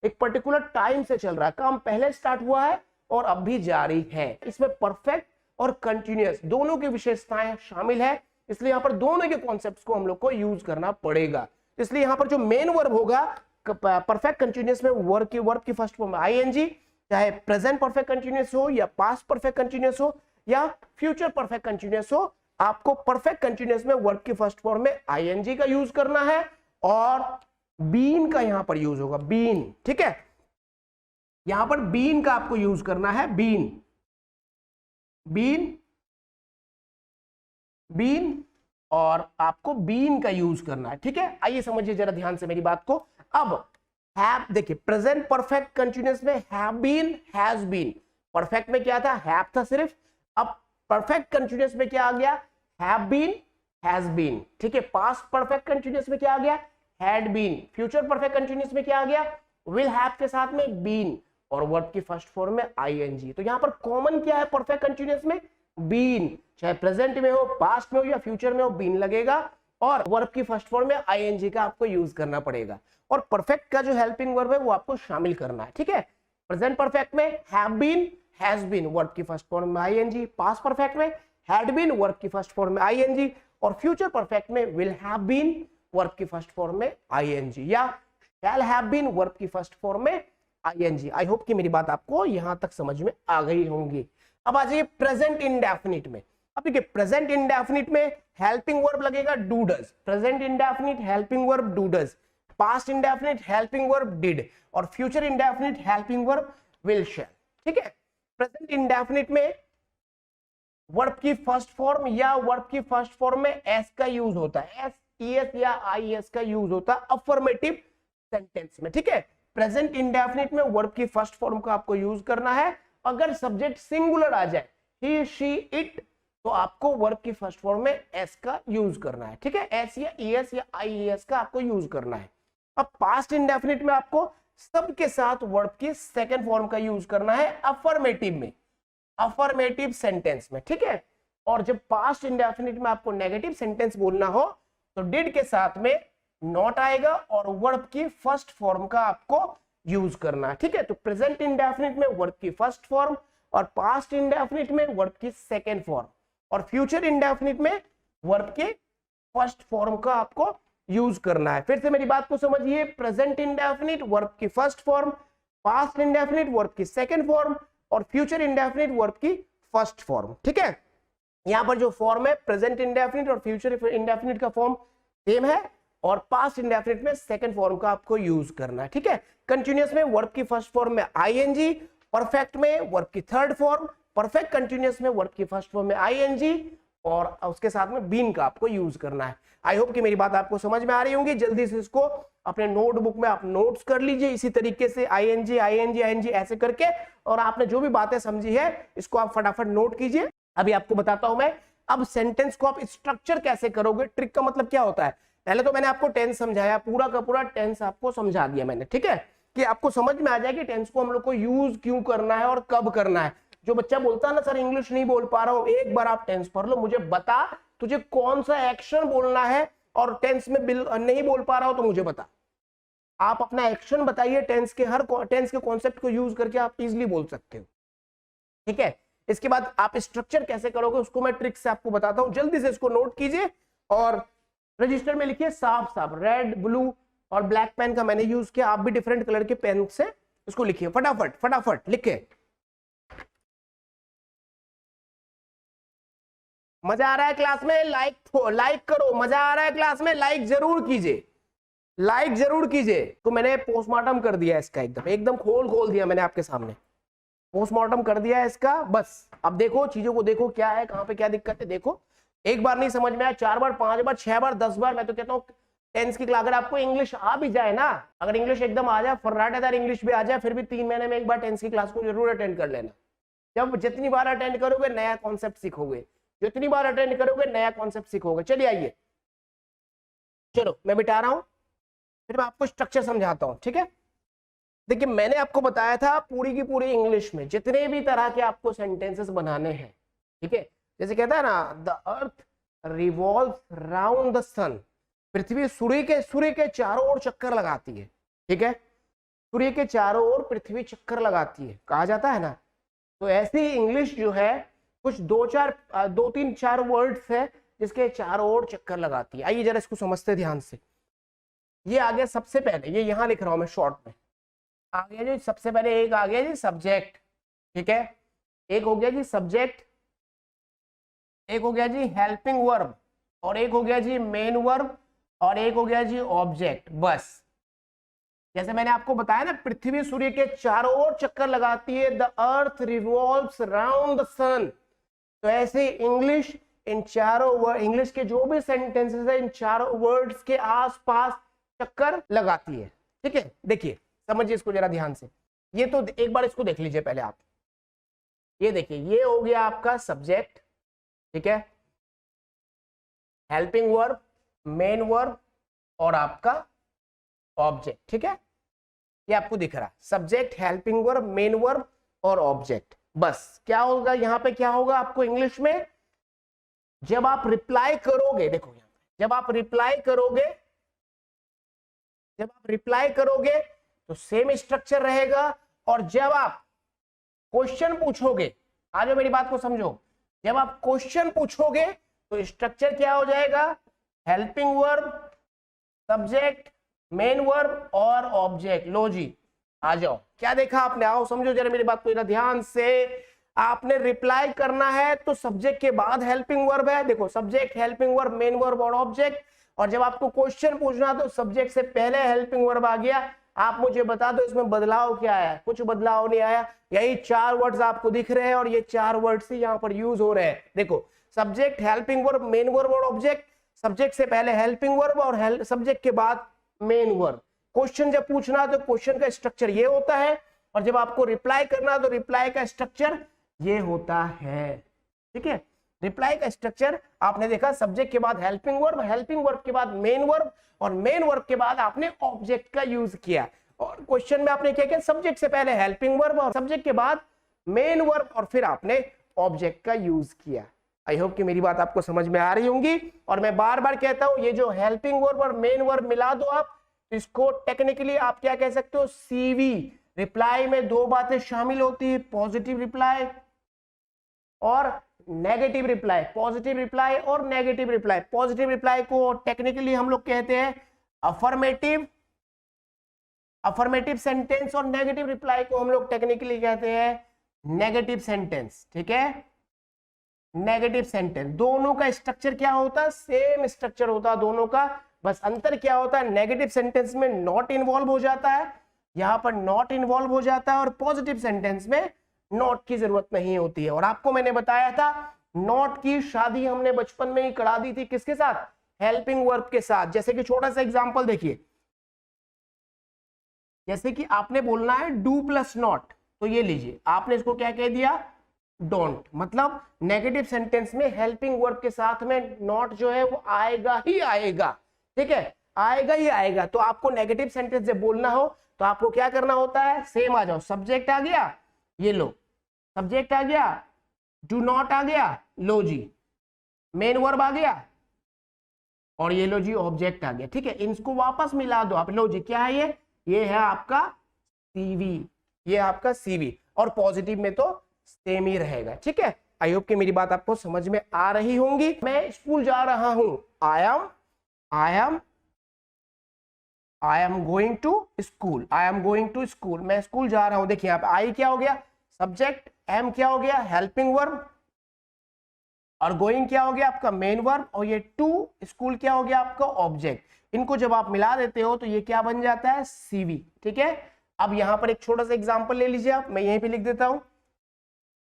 एक पर्टिकुलर टाइम से चल रहा है। काम पहले स्टार्ट हुआ है और अब भी जारी है। इसमें परफेक्ट और कंटीन्यूअस दोनों की विशेषताएं शामिल है, इसलिए यहां पर दोनों के कॉन्सेप्ट्स को हम लोग को यूज करना पड़ेगा। इसलिए यहां पर जो मेन वर्ब होगा परफेक्ट कंटीन्यूअस में, वर्ब की फर्स्ट फॉर्म में आईएनजी, चाहे प्रेजेंट परफेक्ट कंटीन्यूअस हो या पास्ट परफेक्ट कंटीन्यूअस हो या फ्यूचर परफेक्ट कंटीन्यूअस हो, आपको परफेक्ट कंटीन्यूअस में वर्ब की फर्स्ट फॉर्म में आईएनजी का यूज करना है और बीन का यहां पर यूज होगा, बीन, ठीक है। यहां पर बीन का आपको यूज करना है, बीन, बीन, बीन, और आपको बीन का यूज करना है, ठीक है। आइए समझिए जरा ध्यान से मेरी बात को। अब हैव, देखिए प्रेजेंट परफेक्ट कंटीन्यूअस में have been, has been. Perfect में क्या था? हैव था सिर्फ। अब परफेक्ट कंटीन्यूअस में क्या आ गया? हैव बीन, हैज बीन, ठीक है। पास्ट परफेक्ट कंटीन्यूअस में क्या आ गया? Had been. Future perfect continuous में क्या आ गया? विल हैव के साथ में बीन, और वर्ब की फर्स्ट फॉर्म में आईएनजी। तो यहां पर कॉमन क्या है परफेक्ट कंटीन्यूअस में? बीन। चाहे प्रेजेंट में हो, पास्ट में हो या फ्यूचर में हो, बीन लगेगा, और वर्ब की फर्स्ट फॉर्म में आईएनजी का आपको यूज करना पड़ेगा। और परफेक्ट का जो हेल्पिंग वर्ब है वो आपको शामिल करना है, ठीक है। प्रेजेंट परफेक्ट में have been, has been, verb की फर्स्ट फॉर्म में आईएनजी। पास्ट परफेक्ट में हैड बीन, वर्ब की फर्स्ट फॉर्म में आईएनजी, और फ्यूचर परफेक्ट में विल हैव बीन, वर्ब की फर्स्ट फॉर्म में आईएनजी, या शैल हैव बीन, वर्ब की फर्स्ट फॉर्म में आईएनजी। आई होप कि मेरी बात आपको यहां तक समझ में आ गई होंगी। अब आ जाइए प्रेजेंट इंडेफिनिट में। अब देखिए प्रेजेंट इंडेफिनिट में हेल्पिंग वर्ब लगेगा do does, present indefinite helping verb do does, past indefinite helping verb did, और future indefinite helping verb will shall, ठीक है। प्रेजेंट इंडेफिनिट में वर्ब की फर्स्ट फॉर्म या वर्ब की फर्स्ट फॉर्म में एस का यूज होता है, एस, ईएस या आईएस का यूज होता है अफर्मेटिव सेंटेंस में, ठीक है। प्रेजेंट इंडेफिनिट में वर्ब की फर्स्ट फॉर्म का आपको यूज करना है। अगर सब्जेक्ट सिंगुलर आ जाए, ही, शी, इट, तो आपको वर्ब की फर्स्ट फॉर्म में एस का यूज करना है, ठीक है। एस या ईएस या आईएस का आपको यूज करना है। अब पास्ट इंडेफिनिट में आपको सबके साथ वर्ब की सेकंड फॉर्म का यूज करना है अफर्मेटिव में, अफर्मेटिव सेंटेंस में, ठीक है। और जब पास्ट इंडेफिनिट में आपको नेगेटिव सेंटेंस बोलना हो तो डिड के साथ में नॉट आएगा और वर्ब की फर्स्ट फॉर्म का आपको यूज करना है, ठीक है। तो प्रेजेंट इंडेफिनिट में वर्ब की फर्स्ट फॉर्म और पास्ट इंडेफिनिट में वर्ब की सेकेंड फॉर्म और फ्यूचर इंडेफिनिट में वर्ब की फर्स्ट फॉर्म का आपको यूज करना है। फिर से मेरी बात को समझिए, प्रेजेंट इंडेफिनिट वर्ब की first form, past indefinite verb की सेकेंड फॉर्म और फ्यूचर इंडेफिनिट वर्ब की फर्स्ट फॉर्म, ठीक है। यहाँ पर जो फॉर्म है प्रेजेंट इंडेफिनिट और फ्यूचर इंडेफिनिट का फॉर्म सेम है और पास्ट इंडेफिनिट में सेकंड फॉर्म का आपको यूज करना है, ठीक है। कंटिन्यूअस में वर्ब की फर्स्ट फॉर्म में आईएनजी, परफेक्ट में वर्ब की थर्ड फॉर्म, परफेक्ट कंटिन्यूअस में वर्ब की फर्स्ट फॉर्म में आईएनजी और उसके साथ में बीन का आपको यूज करना है। आई होप कि मेरी बात आपको समझ में आ रही होंगी। जल्दी से इसको अपने नोटबुक में आप नोट्स कर लीजिए इसी तरीके से आईएनजी आईएनजी आईएनजी ऐसे करके, और आपने जो भी बातें समझी है इसको आप फटाफट नोट कीजिए। अभी आपको बताता हूं मैं अब सेंटेंस को आप स्ट्रक्चर कैसे करोगे। ट्रिक का मतलब क्या होता है, पहले तो मैंने आपको टेंस समझाया, पूरा का पूरा टेंस आपको समझा दिया मैंने, ठीक है, कि आपको समझ में आ जाए कि टेंस को हम लोग को यूज क्यों करना है और कब करना है। जो बच्चा बोलता है ना सर इंग्लिश नहीं बोल पा रहा हूं, एक बार आप टेंस पढ़ लो, मुझे बता तुझे कौन सा एक्शन बोलना है और टेंस में नहीं बोल पा रहा हो तो मुझे बता। आप अपना एक्शन बताइए, टेंस के हर टेंस के कॉन्सेप्ट को यूज करके आप इजीली बोल सकते हो, ठीक है। इसके बाद आप स्ट्रक्चर कैसे करोगे उसको मैं ट्रिक से आपको बताता हूं, जल्दी से इसको नोट कीजिए और रजिस्टर में लिखिए साफ साफ, रेड ब्लू और ब्लैक पेन का मैंने यूज किया, आप भी डिफरेंट कलर के पेन से इसको लिखिए, फटाफट फटाफट लिखे। मजा आ रहा है क्लास में, लाइक करो, मजा आ रहा है क्लास में, लाइक जरूर कीजिए, लाइक जरूर कीजिए। तो मैंने पोस्टमार्टम कर दिया इसका, एकदम एकदम खोल दिया मैंने आपके सामने, पोस्टमार्टम कर दिया है इसका। बस अब देखो चीजों को, देखो क्या है, कहां पे क्या दिक्कत है, देखो। एक बार नहीं समझ में आया, 4 बार 5 बार 6 बार 10 बार, मैं तो कहता हूँ टेंस की क्लास, अगर आपको इंग्लिश आ भी जाए ना, अगर इंग्लिश एकदम आ जाए, फर्राटेदार इंग्लिश भी आ जाए, फिर भी 3 महीने में एक बार टेंस की क्लास को जरूर अटेंड कर लेना। जब जितनी बार अटेंड करोगे नया कॉन्सेप्ट सीखोगे, जितनी बार अटेंड करोगे नया कॉन्सेप्ट सीखोगे। चलिए आइए, चलो मैं मिटा रहा हूं, फिर मैं आपको स्ट्रक्चर समझाता हूं, ठीक है। देखिए मैंने आपको बताया था पूरी की पूरी इंग्लिश में जितने भी तरह के आपको सेंटेंसेस बनाने हैं, ठीक है, जैसे कहता है ना the earth revolves round the sun, पृथ्वी सूर्य के चारों ओर चक्कर लगाती है, ठीक है, सूर्य के चारों ओर पृथ्वी चक्कर लगाती है कहा जाता है ना। तो ऐसी इंग्लिश जो है कुछ 2-3-4 वर्ड्स है जिसके चारों ओर चक्कर लगाती है। आइए जरा इसको समझते ध्यान से। ये आ गया सबसे पहले, ये यहां लिख रहा हूं मैं शॉर्ट में, आ गया जी सबसे पहले, एक आ गया जी सब्जेक्ट, ठीक है, एक हो गया जी सब्जेक्ट, एक हो गया जी हेल्पिंग वर्ब, और एक हो गया जी मेन वर्ब, और एक हो गया जी ऑब्जेक्ट। बस जैसे मैंने आपको बताया ना पृथ्वी सूर्य के चारों ओर चक्कर लगाती है, the earth revolves round the sun, तो ऐसे इंग्लिश इन चारों इंग्लिश के जो भी सेंटेंसेस है इन चारों वर्ड्स के आसपास चक्कर लगाती है, ठीक है। देखिए समझिए इसको जरा ध्यान से, ये तो एक बार इसको देख लीजिए पहले आप, ये देखिए ये हो गया आपका सब्जेक्ट, ठीक है, हेल्पिंग वर्ब, मेन वर्ब और आपका ऑब्जेक्ट, ठीक है, ये आपको दिख रहा है subject, helping verb, main verb और ऑब्जेक्ट। बस क्या होगा यहाँ पे, क्या होगा आपको इंग्लिश में, जब आप रिप्लाई करोगे, देखो यहाँ जब आप रिप्लाई करोगे तो सेम स्ट्रक्चर रहेगा, और जब आप क्वेश्चन पूछोगे, आ जाओ मेरी बात को समझो, जब आप क्वेश्चन पूछोगे तो स्ट्रक्चर क्या हो जाएगा, helping verb, subject, main verb और ऑब्जेक्ट। लो जी आ जाओ, क्या देखा आपने, आओ समझो जरा मेरी बात को जरा ध्यान से। आपने रिप्लाई करना है तो सब्जेक्ट के बाद हेल्पिंग वर्ब है, देखो subject, helping verb, main verb और ऑब्जेक्ट, और जब आपको क्वेश्चन पूछना तो सब्जेक्ट से पहले हेल्पिंग वर्ब आ गया। आप मुझे बता दो इसमें बदलाव क्या आया, कुछ बदलाव नहीं आया, यही 4 वर्ड्स आपको दिख रहे हैं और ये 4 वर्ड्स ही यहाँ पर यूज हो रहे हैं। देखो subject, helping verb, main verb और ऑब्जेक्ट, सब्जेक्ट से पहले हेल्पिंग वर्ब और सब्जेक्ट के बाद मेन वर्ब। क्वेश्चन जब पूछना तो क्वेश्चन का स्ट्रक्चर ये होता है, और जब आपको रिप्लाई करना तो रिप्लाई का स्ट्रक्चर ये होता है, ठीक है। रिप्लाई का स्ट्रक्चर आपने देखा, सब्जेक्ट के बाद हेल्पिंग वर्ब, हेल्पिंग वर्ब के बाद मेन वर्ब, और मेन वर्ब के बाद आपने ऑब्जेक्ट का यूज किया, और क्वेश्चन में आपने क्या किया, सब्जेक्ट से पहले हेल्पिंग वर्ब और सब्जेक्ट के बाद मेन वर्ब और फिर आपने ऑब्जेक्ट का यूज किया। आई होप कि मेरी बात आपको समझ में आ रही होंगी। और मैं बार बार कहता हूं, ये जो हेल्पिंग वर्ब और मेन वर्ब मिला दो आप, तो इसको टेक्निकली आप क्या कह सकते हो, सीवी। रिप्लाई में दो बातें शामिल होती है, पॉजिटिव रिप्लाई और नेगेटिव रिप्लाई। पॉजिटिव रिप्लाई और नेगेटिव रिप्लाई। पॉजिटिव रिप्लाई को टेक्निकली हम लोग कहते हैं अफर्मेटिव सेंटेंस, और नेगेटिव रिप्लाई को हम लोग टेक्निकली कहते हैं नेगेटिव सेंटेंस। ठीक है, नेगेटिव सेंटेंस। दोनों का स्ट्रक्चर क्या होता है, सेम स्ट्रक्चर होता है दोनों का, बस अंतर क्या होता है, नेगेटिव सेंटेंस में नॉट इन्वॉल्व हो जाता है, यहां पर नॉट इन्वॉल्व हो जाता है, और पॉजिटिव सेंटेंस में नॉट की जरूरत नहीं होती है। और आपको मैंने बताया था नॉट की शादी हमने बचपन में ही करा दी थी, किसके साथ, हेल्पिंग वर्ब के साथ। जैसे कि छोटा सा एग्जांपल देखिए, जैसे कि आपने बोलना है डू प्लस नॉट, तो ये लीजिए आपने इसको क्या कह दिया, डोंट। मतलब नेगेटिव सेंटेंस में हेल्पिंग वर्ब के साथ में नॉट जो है वो आएगा ही आएगा। ठीक है, आएगा ही आएगा। तो आपको नेगेटिव सेंटेंस जब बोलना हो तो आपको क्या करना होता है, सेम आ जाओ, सब्जेक्ट आ गया, ये लो सब्जेक्ट आ गया, डू नॉट आ गया, लो जी मेन वर्ब आ गया, और ये लो जी ऑब्जेक्ट आ गया। ठीक है, इनको वापस मिला दो आप, लो जी क्या है ये है आपका सीवी, ये आपका सीवी। और पॉजिटिव में तो सेम ही रहेगा। ठीक है, आई होप कि मेरी बात आपको समझ में आ रही होंगी। मैं स्कूल जा रहा हूं, I am going to school, I am going to school, मैं स्कूल जा रहा हूं। देखिए यहाँ पे आई क्या हो गया, सब्जेक्ट, एम क्या हो गया, हेल्पिंग वर्ब, और गोइंग क्या हो गया आपका मेन वर्ब, और ये टू स्कूल क्या हो गया आपका ऑब्जेक्ट। इनको जब आप मिला देते हो तो ये क्या बन जाता है, सीवी। ठीक है, अब यहां पर एक छोटा सा एग्जांपल ले लीजिए आप, मैं यहीं पे लिख देता हूं,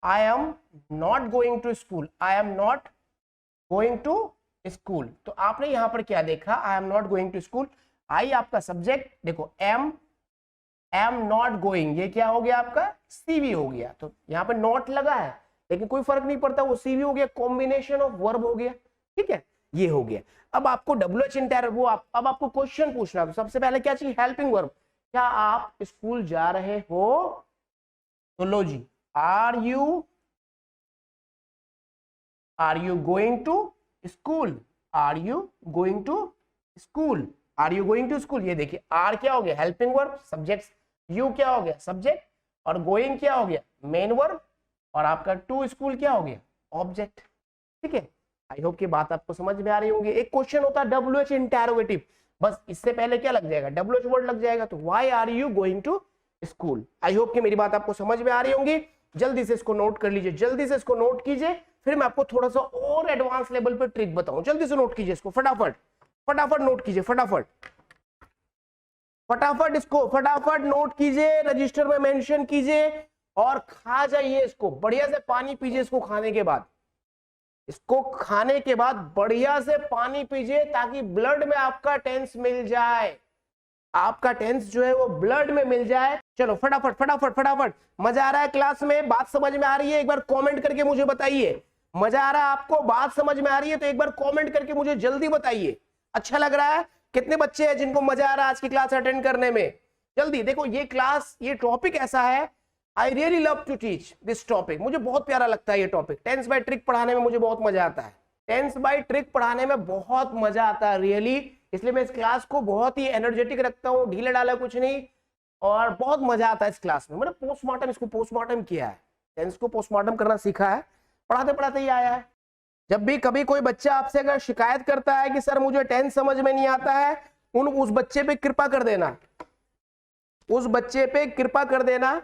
I am not going to school, I am not going to school. तो आपने यहां पर क्या देखा, I am not going to school, I आपका सब्जेक्ट, देखो एम नॉट गोइंग, ये क्या हो गया आपका सीवी हो गया। तो यहाँ पे नॉट लगा है लेकिन कोई फर्क नहीं पड़ता, वो सीवी हो गया, कॉम्बिनेशन ऑफ वर्ब हो गया। ठीक है, ये हो गया। अब आपको WH इंटर वो अब आपको क्वेश्चन पूछना, तो सबसे पहले क्या चाहिए, हेल्पिंग वर्ब। क्या आप स्कूल जा रहे हो, तो लो जी are you going to school, are you going to school, are you going to school. ये देखिए आर क्या हो गया, हेल्पिंग वर्ब, सब्जेक्ट, यू क्या हो गया, सब्जेक्ट, और गोइंग क्या हो गया, मेन वर्ब, और आपका टू स्कूल क्या हो गया, ऑब्जेक्ट। ठीक है, आई होप की बात आपको समझ में आ रही होगी। एक क्वेश्चन होता है WH इंटरोगेटिव, बस इससे पहले क्या लग जाएगा, WH वर्ड लग जाएगा, तो why are you going to school. I hope कि मेरी बात आपको समझ में आ रही होंगी। जल्दी से इसको नोट कर लीजिए, जल्दी से इसको नोट कीजिए, फिर मैं आपको थोड़ा सा और एडवांस लेवल पे ट्रिक बताऊं। जल्दी से नोट कीजिए इसको, फटाफट फटाफट नोट कीजिए, फटाफट फटाफट इसको फटाफट नोट कीजिए, रजिस्टर में मेंशन कीजिए, और खा जाइए इसको, बढ़िया से पानी पीजिए इसको खाने के बाद, इसको खाने के बाद बढ़िया से पानी पीजिए, ताकि ब्लड में आपका टेंस मिल जाए, आपका टेंस जो है वो ब्लड में मिल जाए। चलो फटाफट फटाफट फटाफट। मजा आ रहा है क्लास में, बात समझ में आ रही है, एक बार कमेंट करके मुझे बताइए। मजा आ रहा है आपको, बात समझ में आ रही है, तो एक बार कमेंट करके मुझे जल्दी बताइए। अच्छा लग रहा है, कितने बच्चे हैं जिनको मजा आ रहा है आज की क्लास अटेंड करने में, जल्दी। देखो ये क्लास, ये टॉपिक ऐसा है, I really love to teach this topic, मुझे बहुत प्यारा लगता है ये टॉपिक। टेंस बाय ट्रिक पढ़ाने में मुझे बहुत मजा आता है, टेंस बाय ट्रिक पढ़ाने में बहुत मजा आता है रियली, इसलिए मैं इस क्लास को बहुत ही एनर्जेटिक रखता हूँ, ढीला डाला कुछ नहीं, और बहुत मजा आता है इस क्लास में। मैंने पोस्टमार्टम, इसको पोस्टमार्टम किया है, टेंस को पोस्टमार्टम करना सीखा है, पढ़ाते पढ़ाते ही आया है। जब भी कभी कोई बच्चा आपसे अगर शिकायत करता है कि सर मुझे टेंस समझ में नहीं आता है, उस बच्चे पे कृपा कर देना, उस बच्चे पे कृपा कर देना,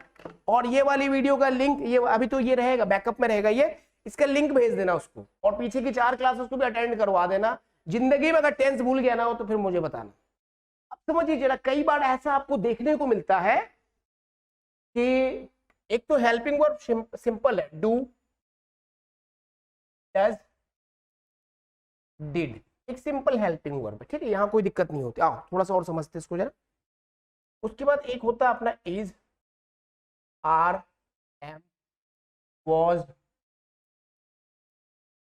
और ये वाली वीडियो का लिंक, ये अभी तो ये रहेगा, बैकअप में रहेगा ये, इसका लिंक भेज देना उसको, और पीछे की 4 क्लासेस को भी अटेंड करवा देना। जिंदगी में अगर टेंस भूल गया ना हो तो फिर मुझे बताना। अब समझिए जरा, कई बार ऐसा आपको देखने को मिलता है कि एक तो हेल्पिंग वर्ब सिंपल है, डू, डज, डिड, एक सिंपल हेल्पिंग वर्ब है। ठीक है, यहां कोई दिक्कत नहीं होती। आओ थोड़ा सा और समझते इसको जरा। उसके बाद एक होता है अपना इज, आर, एम, वॉज,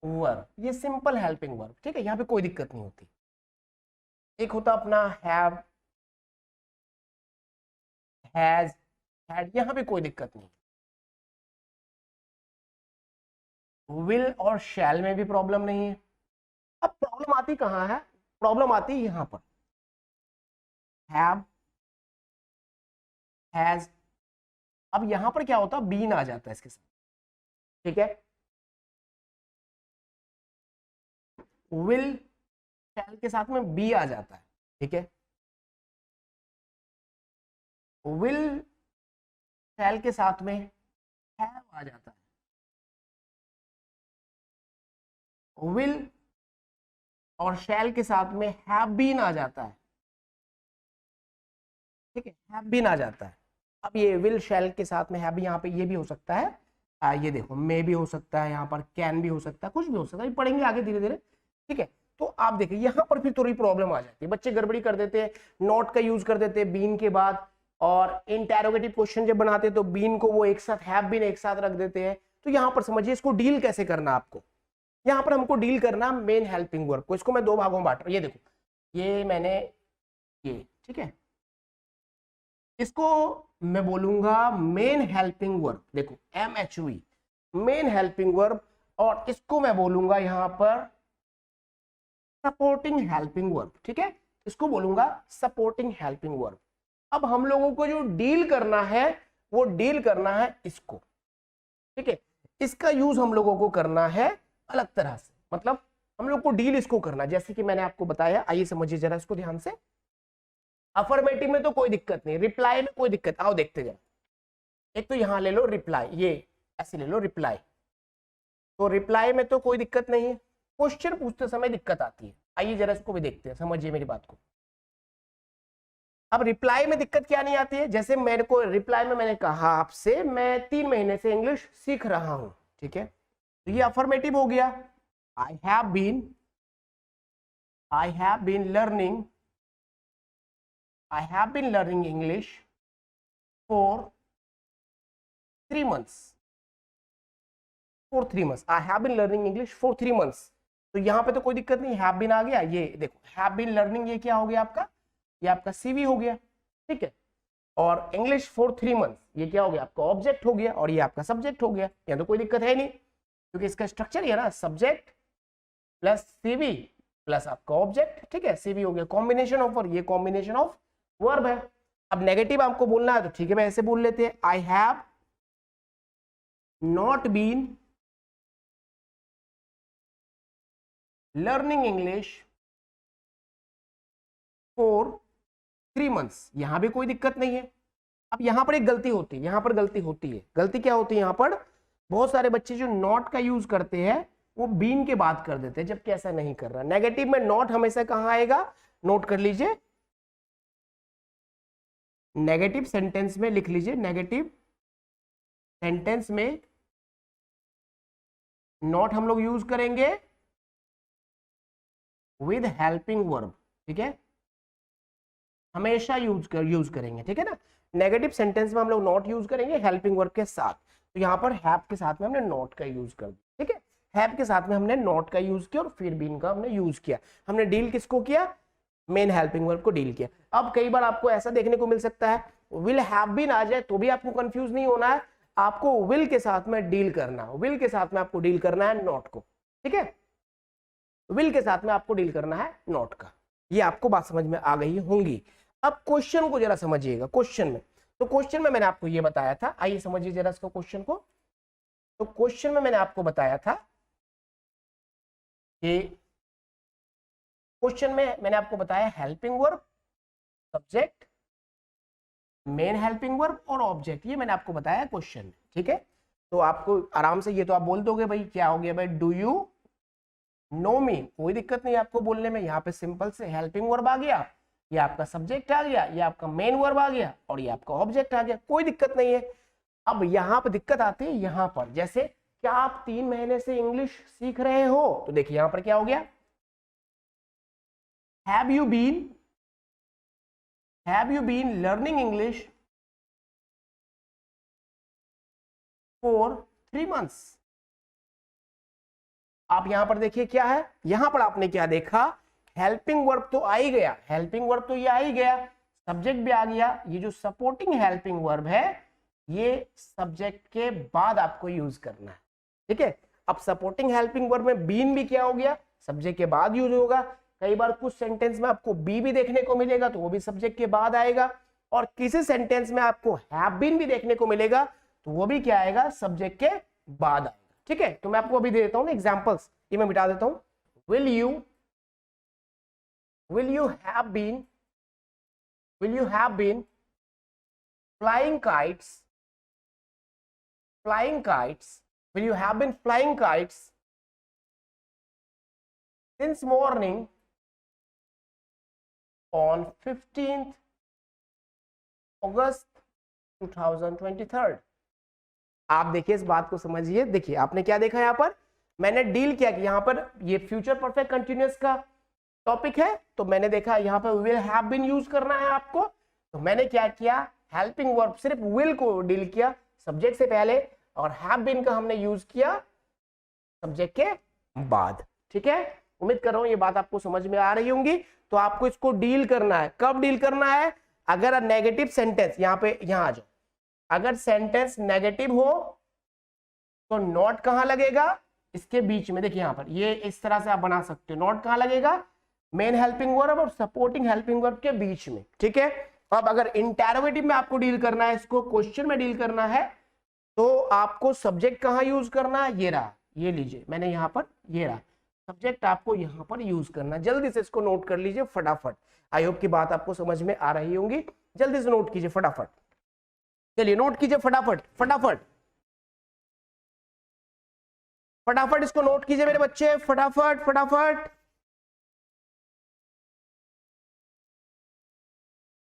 वर, ये सिंपल हेल्पिंग वर्ब। ठीक है, यहाँ पे कोई दिक्कत नहीं होती। एक होता अपना हैव, हैज, हैड, यहाँ पे कोई दिक्कत नहीं। विल और शैल में भी प्रॉब्लम नहीं है। अब प्रॉब्लम आती कहाँ है? प्रॉब्लम आती है यहां पर, हैव, हैज। अब यहां पर क्या होता है, बीन आ जाता है इसके साथ, ठीक है। विल शैल के साथ में बी आ जाता है, ठीक है। विल शैल के साथ में हैव आ जाता है। विल और शैल के साथ में हैव बीन आ जाता है, ठीक है, हैव बीन आ जाता है। अब ये विल शैल के साथ में हैव, यहाँ पे ये भी हो सकता है, ये देखो मे भी हो सकता है, यहाँ पर कैन भी हो सकता है, कुछ भी हो सकता है, पढ़ेंगे आगे धीरे धीरे, ठीक है। तो आप देखिए यहाँ पर फिर थोड़ी प्रॉब्लम आ जाती है, बच्चे गड़बड़ी कर देते हैं, नॉट का यूज कर देते हैं बीन के बाद, और इंटेरोगेटिव क्वेश्चन जब बनाते हैं तो बीन को वो एक साथ हैव बीन एक साथ रख देते हैं। तो यहाँ पर समझिए इसको डील कैसे करना आपको। यहाँ पर हमको डील करना मेन हेल्पिंग वर्ब को, इसको मैं दो भागों में बांट रहा हूँ। ये देखो, ये मैंने ये, ठीक है, इसको मैं बोलूंगा मेन हेल्पिंग वर्ब, देखो MHV, मेन हेल्पिंग वर्ब, और इसको मैं बोलूंगा यहां पर सपोर्टिंग हेल्पिंग वर्ब, ठीक है, इसको बोलूंगा सपोर्टिंग हेल्पिंग वर्ब। अब हम लोगों को जो डील करना है वो डील करना है इसको, ठीक है, इसका यूज हम लोगों को करना है अलग तरह से, मतलब हम लोग को डील इसको करना, जैसे कि मैंने आपको बताया। आइए समझिए जरा इसको ध्यान से। अफर्मेटिव में तो कोई दिक्कत नहीं, रिप्लाई में कोई दिक्कत, आओ देखते जाओ। एक तो यहां ले लो रिप्लाई, ये ऐसे ले लो रिप्लाई, तो रिप्लाई में तो कोई दिक्कत नहीं है, क्वेश्चन पूछते समय दिक्कत आती है। आइए जरा इसको भी देखते हैं, समझिए मेरी बात को। अब रिप्लाई में दिक्कत क्या नहीं आती है, जैसे मेरे को रिप्लाई में मैंने कहा आपसे मैं 3 महीने से इंग्लिश सीख रहा हूं, ठीक है, तो ये अफर्मेटिव हो गया। I have been learning, I have been learning English for 3 months. For 3 months. I have been learning English for 3 months. तो यहाँ पे तो कोई दिक्कत नहीं, have been आ गया। ये देखो have been learning, ये क्या हो गया आपका, ये आपका CV हो गया, ठीक है। और English for 3 months, ये क्या हो गया आपका ऑब्जेक्ट हो गया, और ये आपका सब्जेक्ट हो गया। यहाँ तो कोई दिक्कत है नहीं, क्योंकि इसका स्ट्रक्चर ये ना, सब्जेक्ट प्लस CV प्लस आपका ऑब्जेक्ट, ठीक है। CV हो गया कॉम्बिनेशन ऑफ, और ये कॉम्बिनेशन ऑफ वर्ब है। अब नेगेटिव आपको बोलना है तो ठीक है, मैं ऐसे बोल लेते हैं, I have not been learning English for 3 months, यहां भी कोई दिक्कत नहीं है। अब यहां पर एक गलती होती है, यहां पर गलती होती है। गलती क्या होती है यहां पर, बहुत सारे बच्चे जो नॉट का यूज करते हैं वो बीन के बाद कर देते हैं, जबकि ऐसा नहीं कर रहा। नेगेटिव में नॉट हमेशा कहां आएगा, नोट कर लीजिए, नेगेटिव सेंटेंस में लिख लीजिए, नेगेटिव सेंटेंस में नॉट हम लोग यूज करेंगे विद हेल्पिंग वर्ब, ठीक है, हमेशा यूज करेंगे, ठीक है ना। नेगेटिव सेंटेंस में हम लोग नॉट यूज करेंगे हेल्पिंग वर्ब के साथ। तो यहाँ पर हैव के साथ में हमने नॉट का यूज कर दिया, ठीक है, हैव के साथ में हमने नॉट का यूज किया और फिर बीन का हमने यूज किया। हमने डील किसको किया, मेन हेल्पिंग वर्ब को डील किया। अब कई बार आपको ऐसा देखने को मिल सकता है विल हैव बीन आ जाए तो भी आपको कंफ्यूज नहीं होना है, आपको विल के साथ में डील करना है, विल के साथ में आपको डील करना है नॉट को, ठीक है, विल के साथ में आपको डील करना है नॉट का। ये आपको बात समझ में आ गई होंगी। अब क्वेश्चन को जरा समझिएगा, क्वेश्चन में, तो क्वेश्चन में मैंने आपको ये बताया था, आइए समझिए जरा इसको क्वेश्चन को। तो क्वेश्चन में मैंने आपको बताया था कि क्वेश्चन में मैंने आपको बताया helping verb, subject, main helping verb और ऑब्जेक्ट, ये मैंने आपको बताया क्वेश्चन में, ठीक है। तो आपको आराम से ये तो आप बोल दोगे भाई क्या हो गया भाई, डू यू नो मी, कोई दिक्कत नहीं आपको बोलने में। यहाँ पे सिंपल से हेल्पिंग वर्ब आ गया, ये आपका सब्जेक्ट आ गया, ये आपका मेन वर्ब आ गया और ये आपका ऑब्जेक्ट आ गया, कोई दिक्कत नहीं है। अब यहाँ पर दिक्कत आती है, यहाँ पर जैसे क्या आप 3 महीने से इंग्लिश सीख रहे हो, तो देखिए यहाँ पर क्या हो गया, Have you been learning English for 3 months? आप यहां पर देखिए क्या है, यहां पर आपने क्या देखा, हेल्पिंग वर्ब तो आ ही गया, हेल्पिंग वर्ब तो ये आ ही गया, सब्जेक्ट भी आ गया। ये जो सपोर्टिंग हेल्पिंग वर्ब है ये सब्जेक्ट के बाद आपको यूज करना है, ठीक है। अब सपोर्टिंग हेल्पिंग वर्ब में बीन भी क्या हो गया, सब्जेक्ट के बाद यूज होगा। कई बार कुछ सेंटेंस में आपको बी भी देखने को मिलेगा तो वो भी सब्जेक्ट के बाद आएगा, और किसी सेंटेंस में आपको हैव बीन भी देखने को मिलेगा तो वो भी क्या आएगा, सब्जेक्ट के बाद आएगा। ठीक है, तो मैं आपको अभी दे देता हूं ना एग्जांपल्स, ये मैं मिटा देता हूं। Will you have been flying kites, will you have been flying kites since morning on 15th August 2023? आप देखिए इस बात को समझिए। देखिए आपने क्या देखा, यहां पर मैंने डील किया कि यहां पर ये फ्यूचर परफेक्ट कंटिन्यूअस का टॉपिक है, तो मैंने देखा यहां पर विल हैव बीन यूज करना है आपको, तो मैंने क्या किया, हेल्पिंग वर्ब सिर्फ विल को डील किया सब्जेक्ट से पहले, और हैव बीन का हमने यूज किया सब्जेक्ट के बाद। ठीक है, उम्मीद कर रहा हूं ये बात आपको समझ में आ रही होंगी। तो आपको इसको डील करना है, कब डील करना है, अगर नेगेटिव सेंटेंस यहां आ जाओ, अगर सेंटेंस नेगेटिव हो तो नॉट कहां लगेगा, इसके बीच में। देखिए यहां पर ये इस तरह से आप बना सकते हो, नॉट कहां लगेगा, मेन हेल्पिंग वर्ब और सपोर्टिंग हेल्पिंग वर्ब के बीच में। ठीक है, अब अगर इंटरोगेटिव में आपको डील करना है, इसको क्वेश्चन में डील करना है, तो आपको सब्जेक्ट कहां यूज करना है, ये रहा, ये लीजिए मैंने यहां पर, ये रहा सब्जेक्ट, आपको यहां पर यूज करना। जल्दी से इसको नोट कर लीजिए फटाफट। आई होप की बात आपको समझ में आ रही होंगी, जल्दी से नोट कीजिए फटाफट। चलिए नोट कीजिए फटाफट फटाफट फटाफट, इसको नोट कीजिए मेरे बच्चे, फटाफट फटाफट।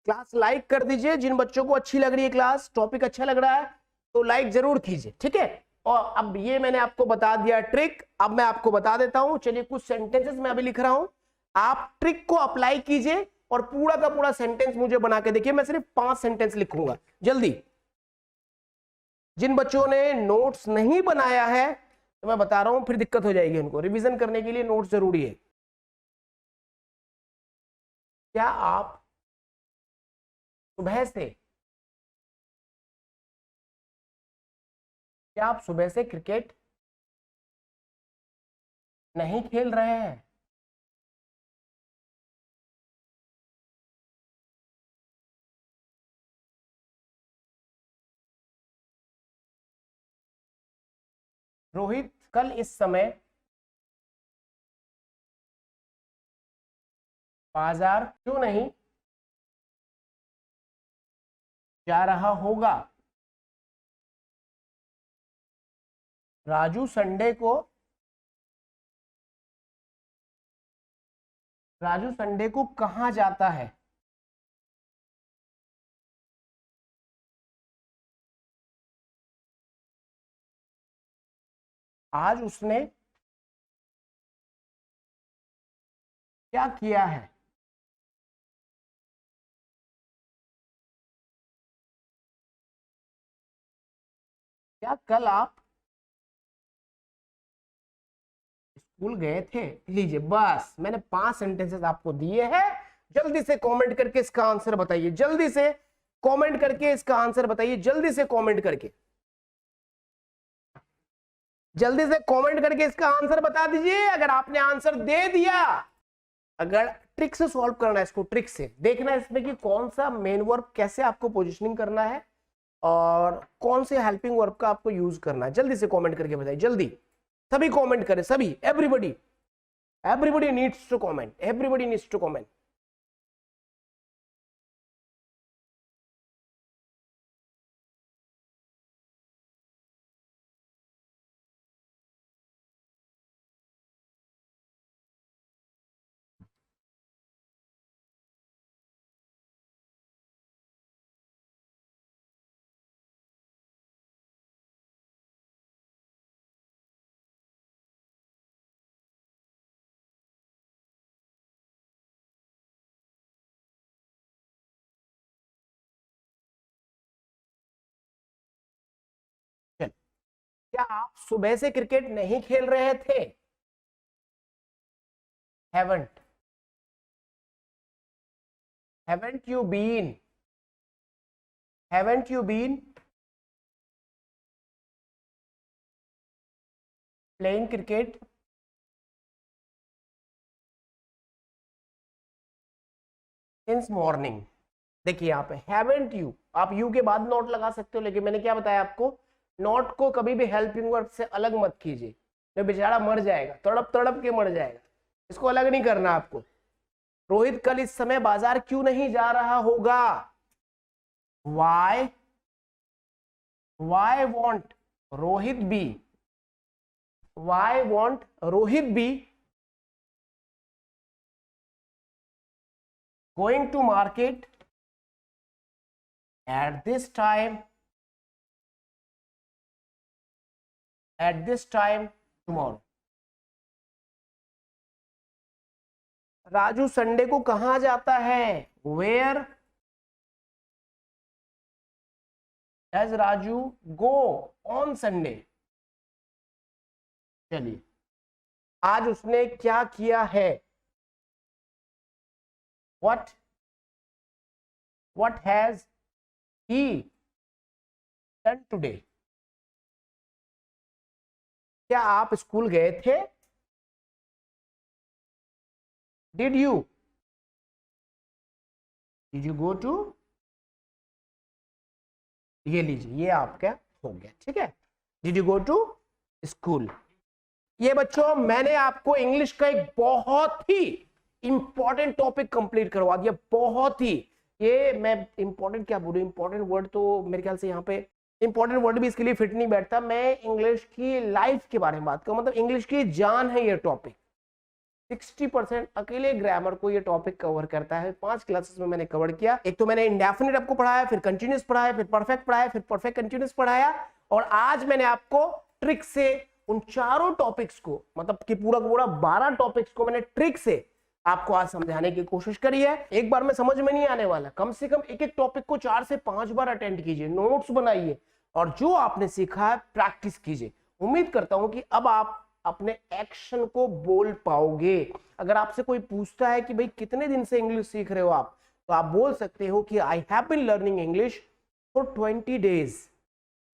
क्लास लाइक कर दीजिए, जिन बच्चों को अच्छी लग रही है क्लास, टॉपिक अच्छा लग रहा है तो लाइक जरूर कीजिए। ठीक है, और अब ये मैंने आपको बता दिया ट्रिक, अब मैं आपको बता देता हूं। चलिए कुछ सेंटेंसेस मैं अभी लिख रहा हूं, आप ट्रिक को अप्लाई कीजिए और पूरा का पूरा सेंटेंस मुझे बना के देखिए। मैं सिर्फ 5 सेंटेंस लिखूंगा जल्दी। जिन बच्चों ने नोट्स नहीं बनाया है तो मैं बता रहा हूं फिर दिक्कत हो जाएगी उनको, रिवीजन करने के लिए नोट्स जरूरी है। क्या आप सुबह से क्रिकेट नहीं खेल रहे हैं? रोहित कल इस समय बाजार क्यों नहीं जा रहा होगा? राजू संडे को कहां जाता है? आज उसने क्या किया है? क्या कल आप स्कूल गए थे? लीजिए बस मैंने 5 सेंटेंसेस आपको दिए हैं, जल्दी से कमेंट करके इसका आंसर बताइए, जल्दी से कमेंट करके इसका आंसर बताइए, जल्दी से कमेंट करके, जल्दी से कमेंट करके इसका आंसर बता दीजिए। अगर आपने आंसर दे दिया, अगर ट्रिक से सॉल्व करना है इसको, ट्रिक से देखना है इसमें कि कौन सा मेन वर्ब कैसे आपको पोजीशनिंग करना है और कौन से हेल्पिंग वर्ब का आपको यूज करना है, जल्दी से कमेंट करके बताइए। जल्दी सभी कमेंट करें, सभी, everybody needs to comment, everybody needs to comment. क्या आप सुबह से क्रिकेट नहीं खेल रहे थे? Haven't, haven't you been, haven't you been playing cricket since morning. देखिए यहाँ पे हैवेंट यू, आप यू के बाद नॉट लगा सकते हो, लेकिन मैंने क्या बताया आपको, नॉट को कभी भी हेल्पिंग वर्ब से अलग मत कीजिए, तो बेचारा मर जाएगा, तड़प तड़प के मर जाएगा, इसको अलग नहीं करना आपको। रोहित कल इस समय बाजार क्यों नहीं जा रहा होगा? why won't Rohit be, why won't Rohit be going to market at this time tomorrow? Raju Sunday को कहां जाता है? Where does Raju go on Sunday? चलिए, आज उसने क्या किया है? What has he done today? क्या आप स्कूल गए थे? Did you go to? ये लीजिए, ये आपका हो गया, ठीक है। Did you go to school? ये बच्चों मैंने आपको इंग्लिश का एक बहुत ही इंपॉर्टेंट टॉपिक कंप्लीट करवा दिया, बहुत ही। ये मैं इंपॉर्टेंट क्या बोलूं, इंपॉर्टेंट वर्ड तो मेरे ख्याल से यहाँ पे इंपॉर्टेंट वर्ड भी इसके लिए फिट नहीं बैठता। मैं इंग्लिश की लाइफ के बारे में बात करूं, मतलब इंग्लिश की जान है ये टॉपिक। 60% अकेले ग्रामर को ये टॉपिक कवर करता है। 5 क्लासेस में मैंने कवर किया। एक तो मैंने इंडेफिनिट आपको पढ़ाया, फिर कंटिन्यूअस पढ़ाया, फिर परफेक्ट पढ़ाया, फिर परफेक्ट कंटिन्यूअस पढ़ाया, और आज मैंने आपको ट्रिक से उन चारों टॉपिक्स को, मतलब कि पूरा 12 टॉपिक्स को मैंने ट्रिक से आपको आज समझाने की कोशिश करी है। एक बार में समझ में नहीं आने वाला, कम से कम एक एक टॉपिक को 4 से 5 बार अटेंड कीजिए, नोट्स बनाइए, और जो आपने सीखा है प्रैक्टिस कीजिए। उम्मीद करता हूं कि अब आप अपने एक्शन को बोल पाओगे। अगर आपसे कोई पूछता है कि भाई कितने दिन से इंग्लिश सीख रहे हो आप, तो आप बोल सकते हो कि I have been learning English for 20 days.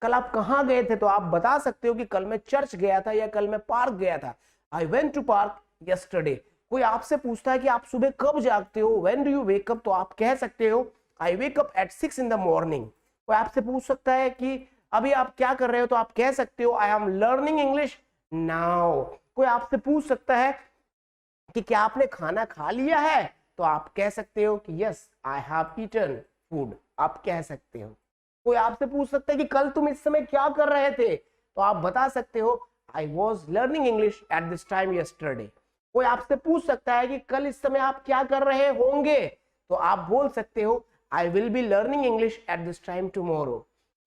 कल आप कहाँ गए थे, तो आप बता सकते हो कि कल मैं चर्च गया था या कल मैं पार्क गया था। I went to park yesterday. कोई आपसे पूछता है कि आप सुबह कब जागते हो, when do you wake up, तो आप कह सकते हो I wake up at 6 in the morning। कोई आपसे पूछ सकता है कि अभी आप क्या कर रहे हो, तो आप कह सकते हो I am learning English now. कोई आपसे पूछ सकता है कि क्या आपने खाना खा लिया है, तो आप कह सकते हो कि yes I have eaten food, आप कह सकते हो। कोई आपसे पूछ सकता है कि कल तुम इस समय क्या कर रहे थे, तो आप बता सकते हो I was learning English at this time yesterday. कोई आपसे पूछ सकता है कि कल इस समय आप क्या कर रहे होंगे, तो आप बोल सकते हो I will be learning English at this time tomorrow.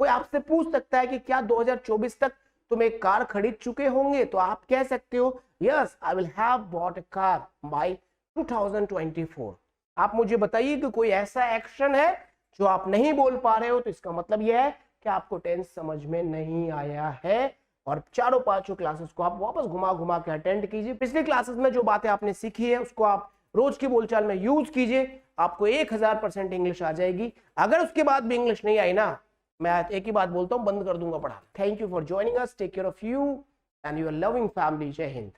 कोई आपसे पूछ सकता है कि क्या 2024 तक तुम एक कार खरीद चुके होंगे, तो आप कह सकते हो yes I will have bought a car by 2024। आप मुझे बताइए कि कोई ऐसा एक्शन है जो आप नहीं बोल पा रहे हो, तो इसका मतलब यह है कि आपको टेंस समझ में नहीं आया है। और चारों 5 क्लासेस को आप वापस घुमा घुमा के अटेंड कीजिए। पिछली क्लासेस में जो बातें आपने सीखी है उसको आप रोज की बोलचाल में यूज कीजिए, आपको 1000% इंग्लिश आ जाएगी। अगर उसके बाद भी इंग्लिश नहीं आई ना, मैं एक ही बात बोलता हूं, बंद कर दूंगा पढ़ा। Thank you for joining us, take care of you and your loving family. जय हिंद।